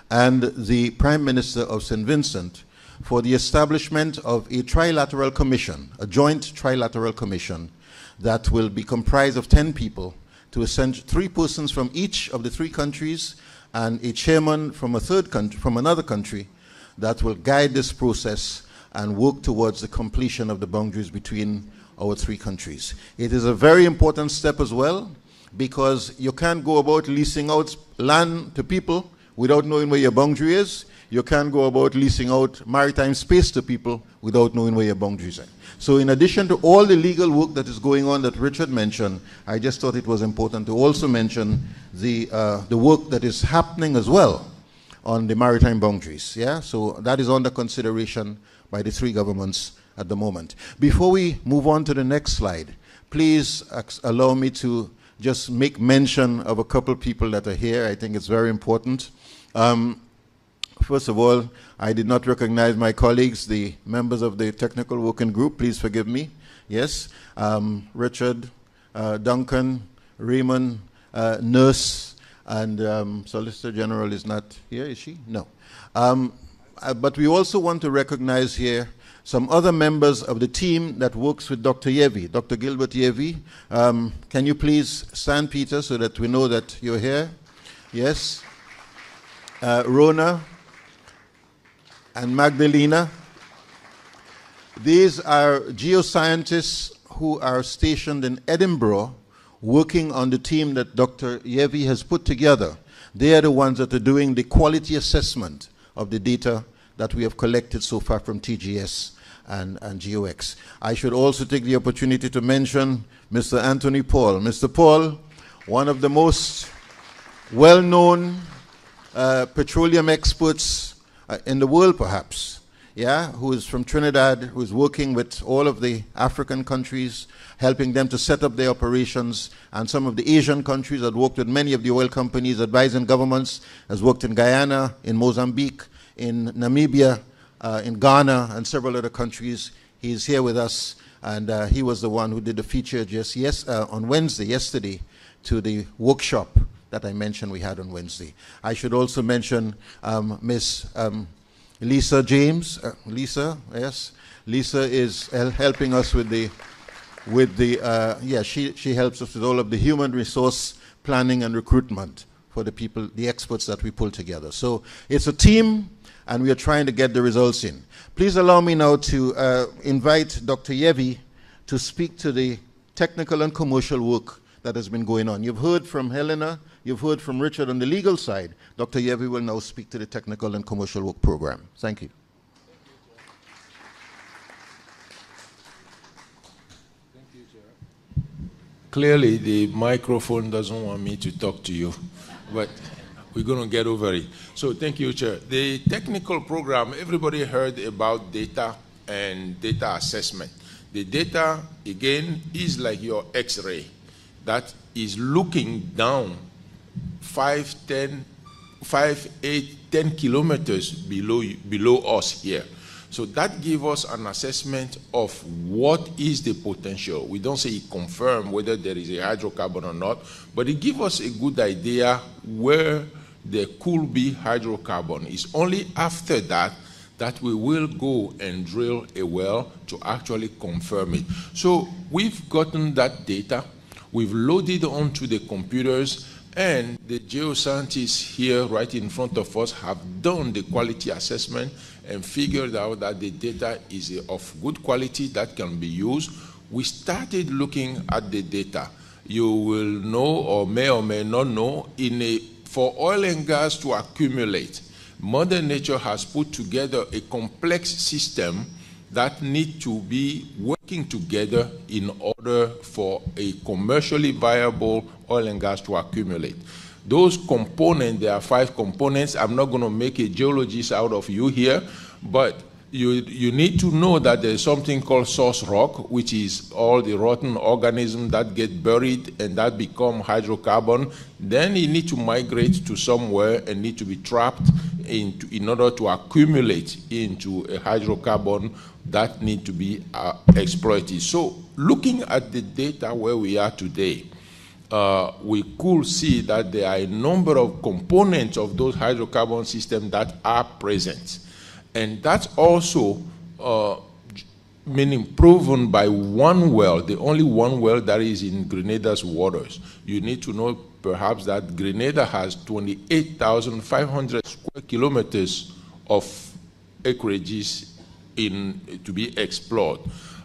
and the Prime Minister of St. Vincent for the establishment of a trilateral commission, a joint trilateral commission that will be comprised of 10 people, to send 3 persons from each of the 3 countries and a chairman from another country that will guide this process and work towards the completion of the boundaries between our 3 countries. It is a very important step as well, because you can't go about leasing out land to people without knowing where your boundary is. You can't go about leasing out maritime space to people without knowing where your boundaries are. So in addition to all the legal work that is going on that Richard mentioned, I just thought it was important to also mention the work that is happening as well on the maritime boundaries. Yeah, so that is under consideration by the 3 governments at the moment. Before we move on to the next slide, please allow me to just make mention of a couple people that are here. I think it's very important. First of all, I did not recognize my colleagues, the members of the technical working group. Please forgive me. Yes, Richard, Duncan, Raymond, Nurse, and Solicitor General is not here, is she? No. But we also want to recognize here some other members of the team that works with Dr. Yevi, Dr. Gilbert Yevi. Can you please stand, Peter, so that we know that you're here? Yes. Rona and Magdalena. These are geoscientists who are stationed in Edinburgh working on the team that Dr. Yevi has put together. They are the ones that are doing the quality assessment of the data that we have collected so far from TGS and GOX. I should also take the opportunity to mention Mr. Anthony Paul. Mr. Paul, one of the most well-known petroleum experts in the world, perhaps, yeah, who is from Trinidad, who is working with all of the African countries, helping them to set up their operations, and some of the Asian countries, that worked with many of the oil companies, advising governments, has worked in Guyana, in Mozambique, in Namibia, in Ghana, and several other countries. He's here with us, and he was the one who did the feature just on Wednesday, yesterday, to the workshop that I mentioned we had on Wednesday. I should also mention Miss Lisa James. Lisa, yes. Lisa is helping us with the, she helps us with all of the human resource planning and recruitment for the people, the experts that we pull together. So it's a team, and we are trying to get the results in. Please allow me now to invite Dr. Yevi to speak to the technical and commercial work that has been going on. You've heard from Helena, you've heard from Richard on the legal side. Dr. Yevi will now speak to the technical and commercial work program. Thank you. Thank you, Chair. Clearly, the microphone doesn't want me to talk to you, but we're going to get over it. So thank you, Chair. The technical program, everybody heard about data and data assessment. The data, again, is like your X-ray that is looking down 5, 8, 10 kilometers below us here. So that gives us an assessment of what is the potential. We don't say it confirms whether there is a hydrocarbon or not, but it gives us a good idea where there could be hydrocarbon. It's only after that that we will go and drill a well to actually confirm it. So we've gotten that data, we've loaded onto the computers, and the geoscientists here right in front of us have done the quality assessment and figured out that the data is of good quality that can be used. We started looking at the data. You will know, or may not know, for oil and gas to accumulate, Mother Nature has put together a complex system that need to be working together in order for a commercially viable oil and gas to accumulate. Those components, there are 5 components. I'm not going to make a geologist out of you here, but you need to know that there's something called source rock, which is all the rotten organisms that get buried and that become hydrocarbon. Then you need to migrate to somewhere and need to be trapped in order to accumulate into a hydrocarbon that need to be exploited. So looking at the data where we are today, we could see that there are a number of components of those hydrocarbon systems that are present. And that's also meaning proven by one well, the only one well that is in Grenada's waters. You need to know perhaps that Grenada has 28,500 square kilometers of acreages to be explored.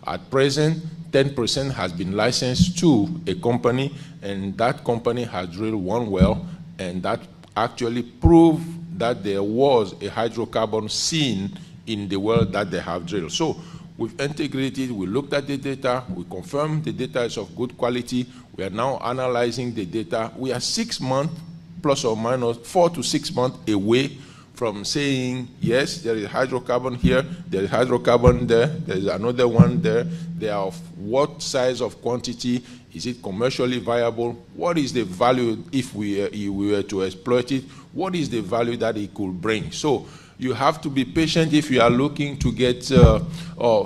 At present, 10% has been licensed to a company, and that company has drilled one well, and that actually proved that there was a hydrocarbon seen in the well that they have drilled. So we've integrated, we looked at the data, we confirmed the data is of good quality. We are now analyzing the data. We are 6 months, plus or minus 4 to 6 months away from saying, yes, there is hydrocarbon here, there is hydrocarbon there, there is another one there. They are of what size of quantity? Is it commercially viable? What is the value if we were to exploit it? What is the value that it could bring? So you have to be patient if you are looking to get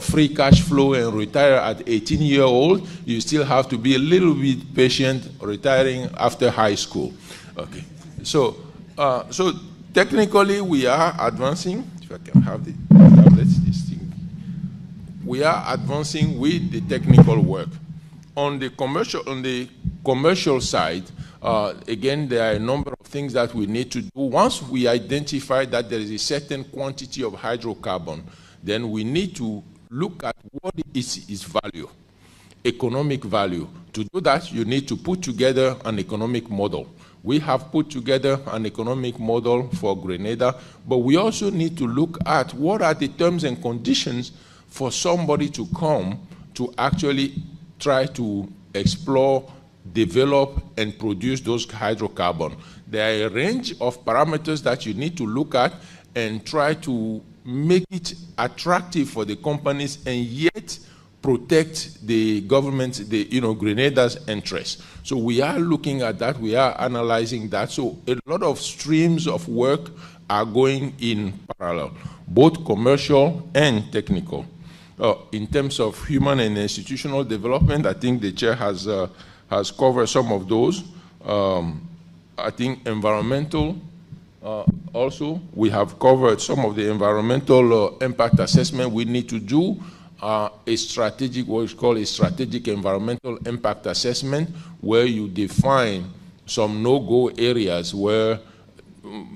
free cash flow and retire at 18-year-old. You still have to be a little bit patient retiring after high school. Okay. So technically we are advancing. If I can have the tablets, this thing. We are advancing with the technical work. On the commercial side, again, there are a number of things that we need to do. Once we identify that there is a certain quantity of hydrocarbon, then we need to look at what is its value. economic value. To do that, you need to put together an economic model. We have put together an economic model for Grenada, but we also need to look at what are the terms and conditions for somebody to come to actually try to explore, develop, and produce those hydrocarbons. There are a range of parameters that you need to look at and try to make it attractive for the companies and yet protect the government, Grenada's interests. So we are looking at that, we are analyzing that. So a lot of streams of work are going in parallel, both commercial and technical. In terms of human and institutional development, I think the chair has covered some of those. I think environmental, also, we have covered some of the environmental impact assessment we need to do. A strategic, what is called a strategic environmental impact assessment, where you define some no-go areas where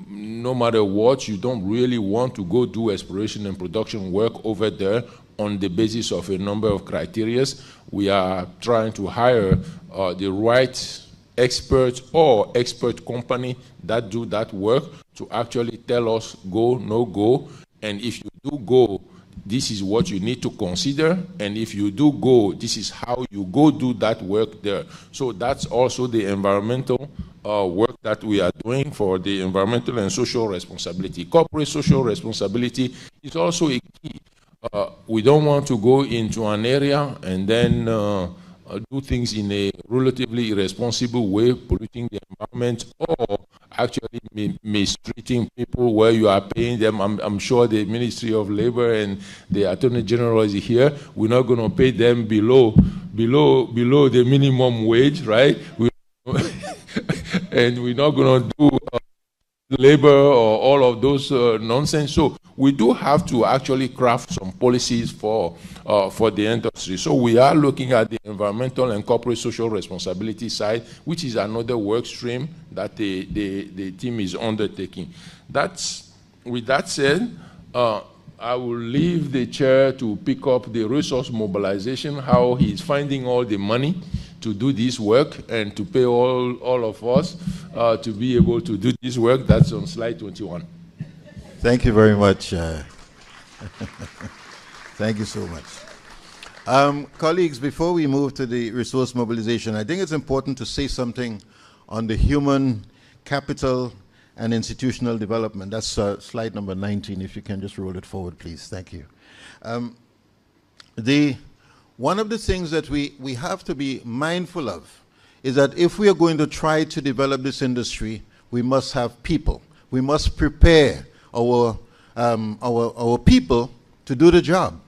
no matter what, you don't really want to go do exploration and production work over there on the basis of a number of criteria. We are trying to hire the right experts or expert company that do that work to actually tell us go, no go, and if you do go, this is what you need to consider, and if you do go, this is how you go do that work there. So that's also the environmental work that we are doing for the environmental and social responsibility. Corporate social responsibility is also a key. We don't want to go into an area and then do things in a relatively irresponsible way, polluting the environment, or actually mistreating people where you are paying them. I'm sure the Ministry of Labor and the Attorney General is here. We're not going to pay them below the minimum wage, right? And we're not going to do labor or all of those nonsense. So we do have to actually craft some policies for the industry. So we are looking at the environmental and corporate social responsibility side, which is another work stream that the team is undertaking. With that said, I will leave the chair to pick up the resource mobilization, how he's finding all the money to do this work and to pay all of us to be able to do this work. That's on slide 21. Thank you very much. Thank you so much. Colleagues, before we move to the resource mobilization, I think it's important to say something on the human capital and institutional development. That's slide number 19. If you can just roll it forward, please. Thank you. One of the things that we have to be mindful of is that if we are going to try to develop this industry, we must have people. We must prepare our people to do the job.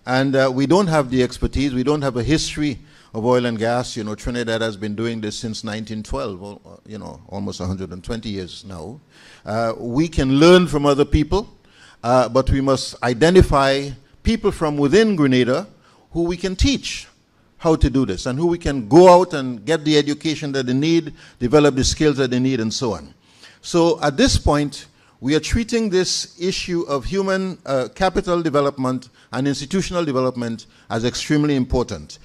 And we don't have the expertise. We don't have a history of oil and gas. You know, Trinidad has been doing this since 1912, you know, almost 120 years now. We can learn from other people, but we must identify people from within Grenada who we can teach how to do this, and who we can go out and get the education that they need, develop the skills that they need, and so on. So at this point, we are treating this issue of human capital development and institutional development as extremely important.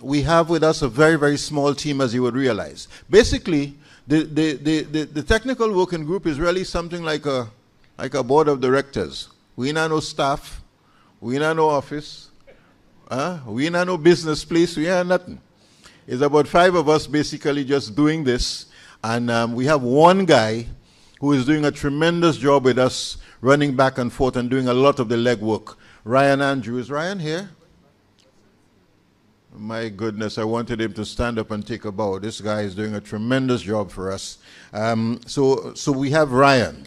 We have with us a very, very small team, as you would realize. Basically, the technical working group is really something like a board of directors. We not no staff, we not no office, we not no business place, we have nothing. It's about 5 of us basically just doing this, and we have one guy who is doing a tremendous job with us, running back and forth and doing a lot of the legwork. Ryan Andrew. Is Ryan here? My goodness, I wanted him to stand up and take a bow. This guy is doing a tremendous job for us. So we have Ryan.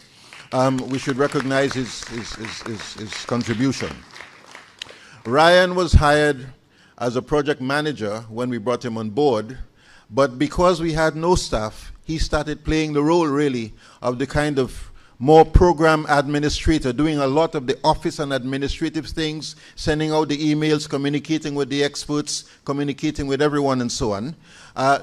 We should recognize his contribution. Ryan was hired as a project manager when we brought him on board, but because we had no staff, he started playing the role, really, of the kind of more program administrator, doing a lot of the office and administrative things, sending out the emails, communicating with the experts, communicating with everyone, and so on.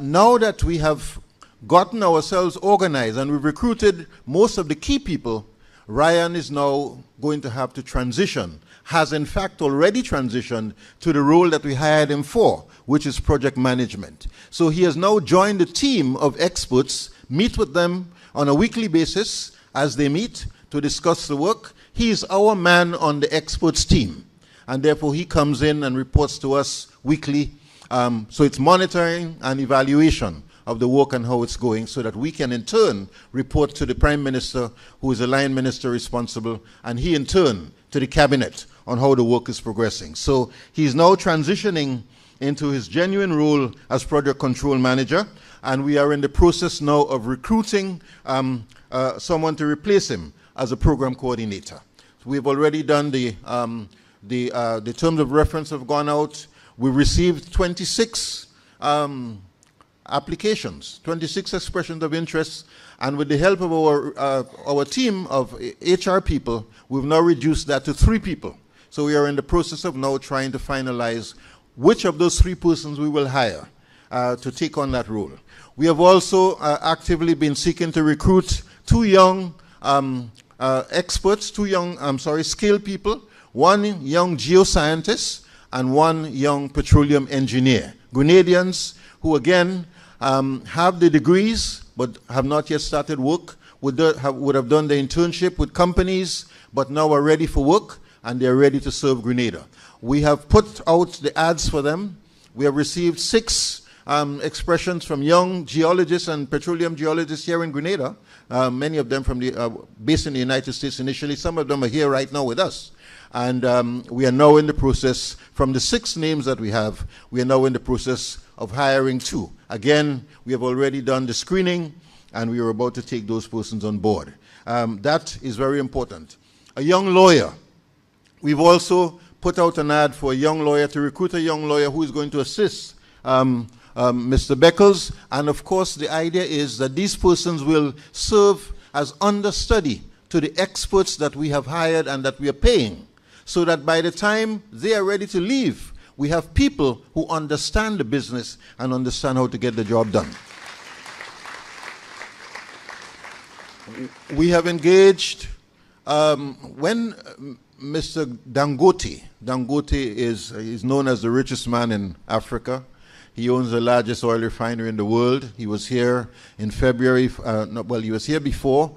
Now that we have gotten ourselves organized and we've recruited most of the key people, Ryan is now going to have to transition, has in fact already transitioned to the role that we hired him for, which is project management. So he has now joined a team of experts, meet with them on a weekly basis as they meet to discuss the work. He is our man on the experts team, and therefore he comes in and reports to us weekly. So it's monitoring and evaluation of the work and how it's going, so that we can in turn report to the Prime Minister, who is the line minister responsible, and he in turn to the Cabinet on how the work is progressing. So he's now transitioning into his genuine role as project control manager, and we are in the process now of recruiting someone to replace him as a program coordinator. So we've already done the terms of reference have gone out. We received 26 applications, 26 expressions of interest, and with the help of our team of HR people, we've now reduced that to 3 people. So we are in the process of now trying to finalize which of those 3 persons we will hire to take on that role. We have also actively been seeking to recruit 2 young experts, 2 young, skilled people, 1 young geoscientist and 1 young petroleum engineer. Grenadians who again have the degrees but have not yet started work, would have done the internship with companies, but now are ready for work and they're ready to serve Grenada. We have put out the ads for them. We have received 6 expressions from young geologists and petroleum geologists here in Grenada, many of them from based in the United States initially. Some of them are here right now with us. And we are now in the process, from the 6 names that we have, we are now in the process of hiring 2. Again, we have already done the screening, and we are about to take those persons on board. That is very important. A young lawyer. We've also put out an ad for a young lawyer, to recruit a young lawyer who is going to assist Mr. Beckles. And of course, the idea is that these persons will serve as understudy to the experts that we have hired and that we are paying, so that by the time they are ready to leave, we have people who understand the business and understand how to get the job done. We have engaged, when Mr. Dangote is known as the richest man in Africa. He owns the largest oil refinery in the world. He was here in February, he was here before,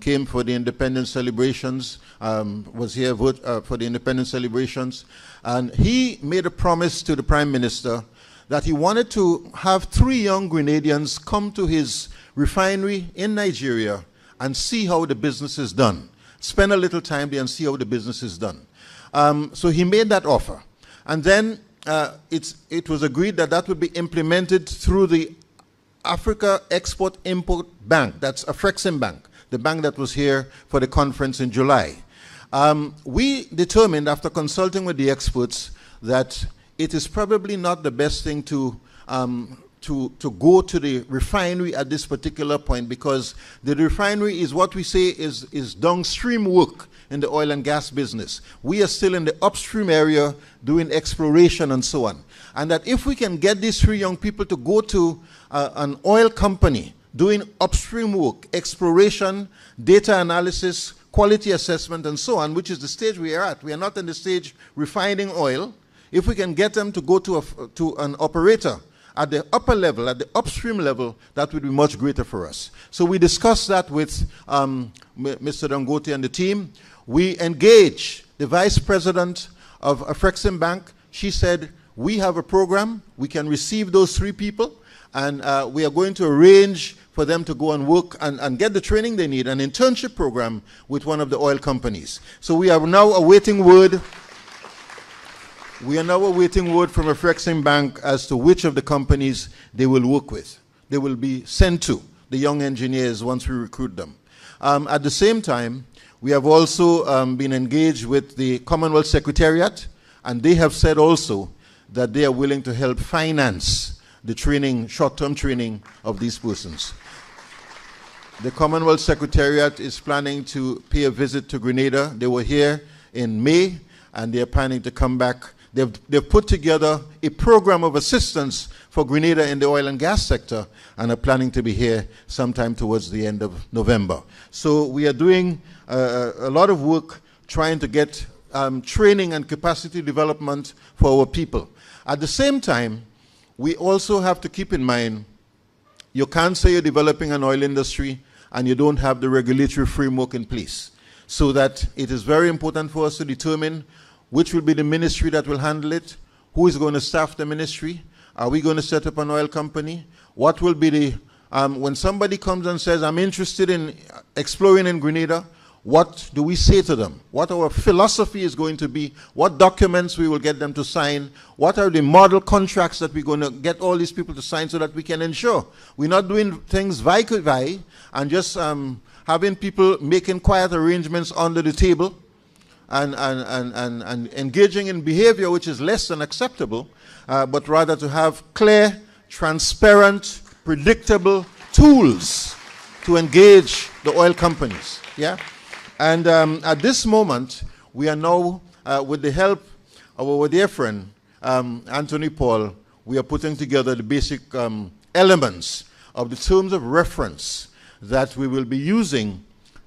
came for the independence celebrations, was here for the independence celebrations, and he made a promise to the Prime Minister that he wanted to have 3 young Grenadians come to his refinery in Nigeria and see how the business is done. Spend a little time there and see how the business is done. So he made that offer. And then it was agreed that that would be implemented through the Africa Export-Import Bank. That's Afrexim Bank, the bank that was here for the conference in July. We determined, after consulting with the experts, that it is probably not the best thing to go to the refinery at this particular point, because the refinery is what we say is downstream work in the oil and gas business. We are still in the upstream area doing exploration and so on. And that if we can get these 3 young people to go to an oil company doing upstream work, exploration, data analysis, quality assessment, and so on, which is the stage we are at. We are not in the stage refining oil. If we can get them to go to an operator at the upper level, at the upstream level, that would be much greater for us. So we discussed that with Mr. Dangote and the team. We engaged the vice president of Afrexim Bank. She said, we have a program, we can receive those 3 people, and we are going to arrange for them to go and work and get the training they need, an internship program with one of the oil companies. So we are now awaiting word. We are now awaiting word from Afrexim Bank as to which of the companies they will work with. They will be sent to, the young engineers, once we recruit them. At the same time, we have also been engaged with the Commonwealth Secretariat, and they have said also that they are willing to help finance the training, short-term training of these persons. The Commonwealth Secretariat is planning to pay a visit to Grenada. They were here in May, and they are planning to come back They've put together a program of assistance for Grenada in the oil and gas sector and are planning to be here sometime towards the end of November. So we are doing a lot of work trying to get training and capacity development for our people. At the same time, we also have to keep in mind, you can't say you're developing an oil industry and you don't have the regulatory framework in place. So that it is very important for us to determine which will be the ministry that will handle it, who is going to staff the ministry, are we going to set up an oil company, what will be the, when somebody comes and says, I'm interested in exploring in Grenada, what do we say to them? What our philosophy is going to be, what documents we will get them to sign, what are the model contracts that we're going to get all these people to sign so that we can ensure we're not doing things vi and just having people making quiet arrangements under the table and engaging in behavior which is less than acceptable, but rather to have clear, transparent, predictable tools to engage the oil companies. Yeah? And at this moment, we are now, with the help of our dear friend, Anthony Paul, we are putting together the basic elements of the terms of reference that we will be using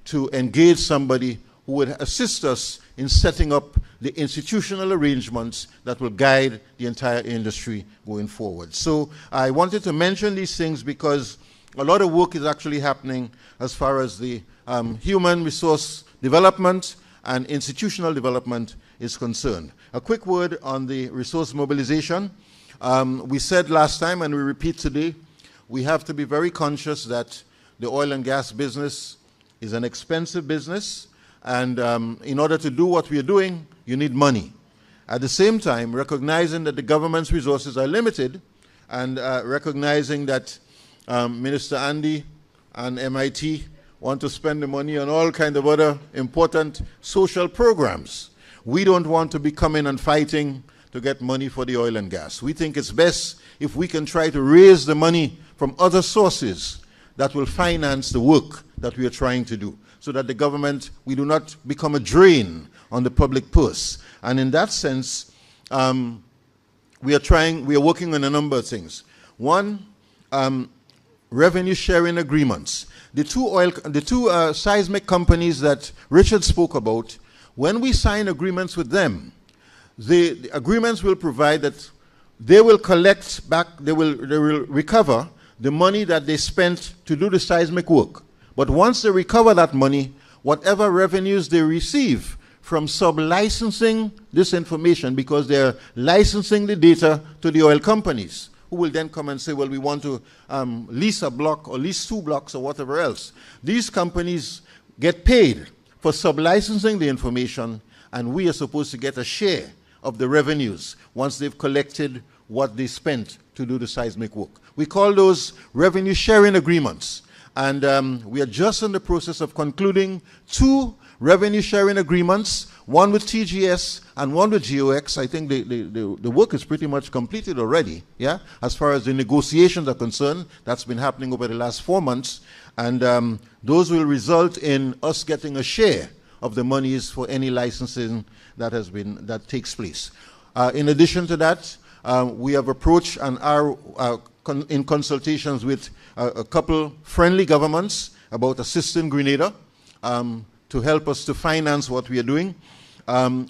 to engage somebody who would assist us in setting up the institutional arrangements that will guide the entire industry going forward. So I wanted to mention these things because a lot of work is actually happening as far as the human resource development and institutional development is concerned. A quick word on the resource mobilization. We said last time and we repeat today, we have to be very conscious that the oil and gas business is an expensive business, and in order to do what we are doing, you need money. At the same time, recognizing that the government's resources are limited, and recognizing that Minister Andy and MIT want to spend the money on all kinds of other important social programs. We don't want to be coming and fighting to get money for the oil and gas. We think it's best if we can try to raise the money from other sources that will finance the work that we are trying to do, so that the government, we do not become a drain on the public purse. And in that sense, we are working on a number of things. One, revenue sharing agreements. The two seismic companies that Richard spoke about, when we sign agreements with them, the agreements will provide that they will collect back, they will recover the money that they spent to do the seismic work. But once they recover that money, whatever revenues they receive from sub-licensing this information, because they're licensing the data to the oil companies, who will then come and say, well, we want to lease a block or lease 2 blocks or whatever else. These companies get paid for sub-licensing the information, and we are supposed to get a share of the revenues once they've collected what they spent to do the seismic work. We call those revenue sharing agreements. And we are just in the process of concluding 2 revenue sharing agreements, one with TGS and one with GOX. I think the work is pretty much completed already, yeah? As far as the negotiations are concerned, that's been happening over the last 4 months. And those will result in us getting a share of the monies for any licensing that takes place. In addition to that, we have approached and are in consultations with a couple friendly governments about assisting Grenada to help us to finance what we are doing.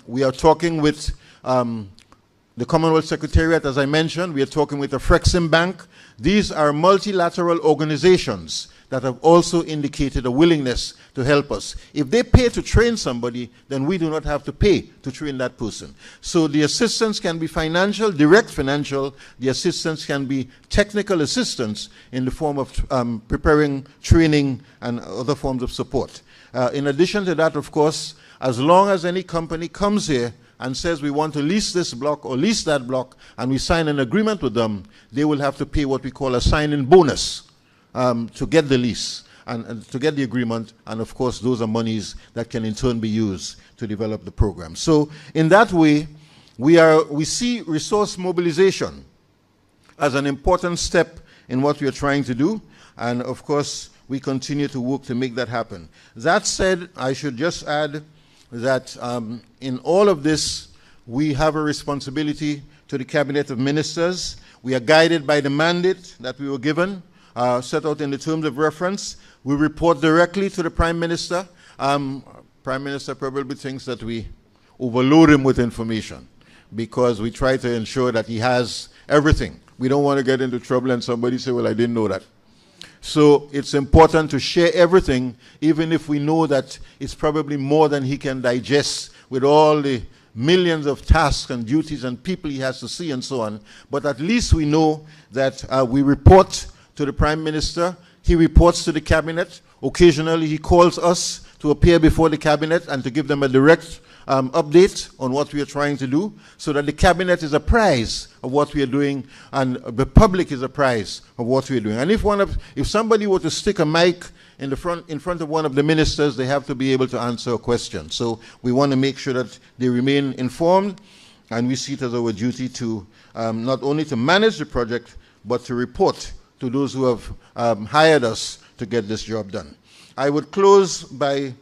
We are talking with the Commonwealth Secretariat, as I mentioned. We are talking with the Frexim Bank. These are multilateral organizations that have also indicated a willingness to help us. If they pay to train somebody, then we do not have to pay to train that person. So the assistance can be financial, direct financial. The assistance can be technical assistance in the form of preparing training and other forms of support. In addition to that, of course, as long as any company comes here and says we want to lease this block or lease that block, and we sign an agreement with them, they will have to pay what we call a sign-in bonus to get the lease and to get the agreement. And of course, those are monies that can in turn be used to develop the program. So in that way, we see resource mobilization as an important step in what we are trying to do. And of course, we continue to work to make that happen. That said, I should just add that in all of this, we have a responsibility to the Cabinet of Ministers. We are guided by the mandate that we were given, set out in the terms of reference. We report directly to the Prime Minister. Prime Minister probably thinks that we overload him with information because we try to ensure that he has everything. We don't want to get into trouble and somebody say, well, I didn't know that. So it's important to share everything, even if we know that it's probably more than he can digest with all the millions of tasks and duties and people he has to see and so on. But at least we know that we report to the Prime Minister, he reports to the Cabinet. Occasionally he calls us to appear before the Cabinet and to give them a direct update on what we are trying to do, so that the Cabinet is apprised of what we are doing and the public is apprised of what we are doing. And if somebody were to stick a mic in front of one of the ministers, they have to be able to answer a question. So we want to make sure that they remain informed, and we see it as our duty to not only to manage the project, but to report to those who have hired us to get this job done. I would close by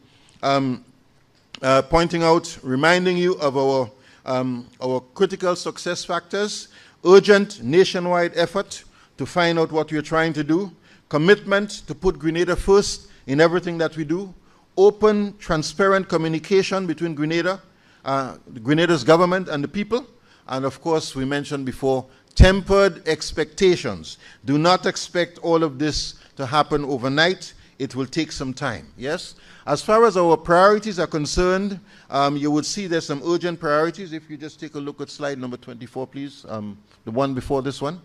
pointing out, reminding you of our critical success factors: urgent nationwide effort to find out what we are trying to do, commitment to put Grenada first in everything that we do, open, transparent communication between Grenada's government and the people, and of course, we mentioned before, tempered expectations. Do not expect all of this to happen overnight. It will take some time, yes? As far as our priorities are concerned, you would see there's some urgent priorities. If you just take a look at slide number 24, please, the one before this one.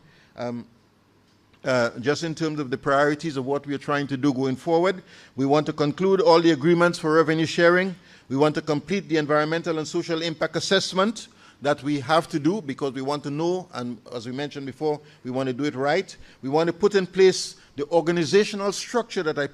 Just in terms of the priorities of what we are trying to do going forward, we want to conclude all the agreements for revenue sharing. We want to complete the environmental and social impact assessment that we have to do, because we want to know, and as we mentioned before, we want to do it right. We want to put in place the organizational structure that I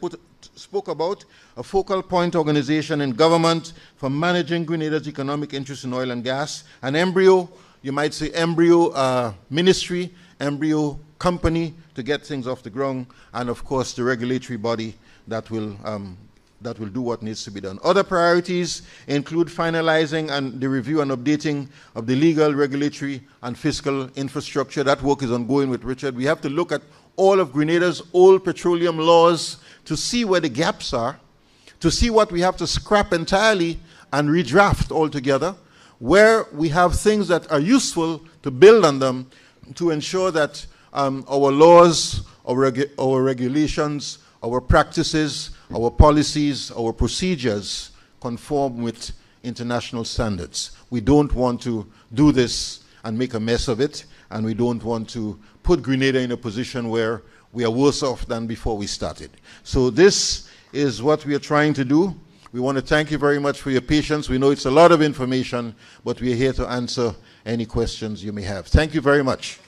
spoke about, a focal point organization in government for managing Grenada's economic interest in oil and gas, an embryo, you might say embryo ministry, embryo company to get things off the ground, and of course the regulatory body that will do what needs to be done. Other priorities include finalizing and the review and updating of the legal, regulatory, and fiscal infrastructure. That work is ongoing with Richard. We have to look at all of Grenada's old petroleum laws to see where the gaps are, to see what we have to scrap entirely and redraft altogether, where we have things that are useful to build on them, to ensure that our laws, our regulations, our practices, our policies, our procedures conform with international standards. We don't want to do this and make a mess of it, and we don't want to put Grenada in a position where we are worse off than before we started. So this is what we are trying to do. We want to thank you very much for your patience. We know it's a lot of information, but we are here to answer any questions you may have. Thank you very much.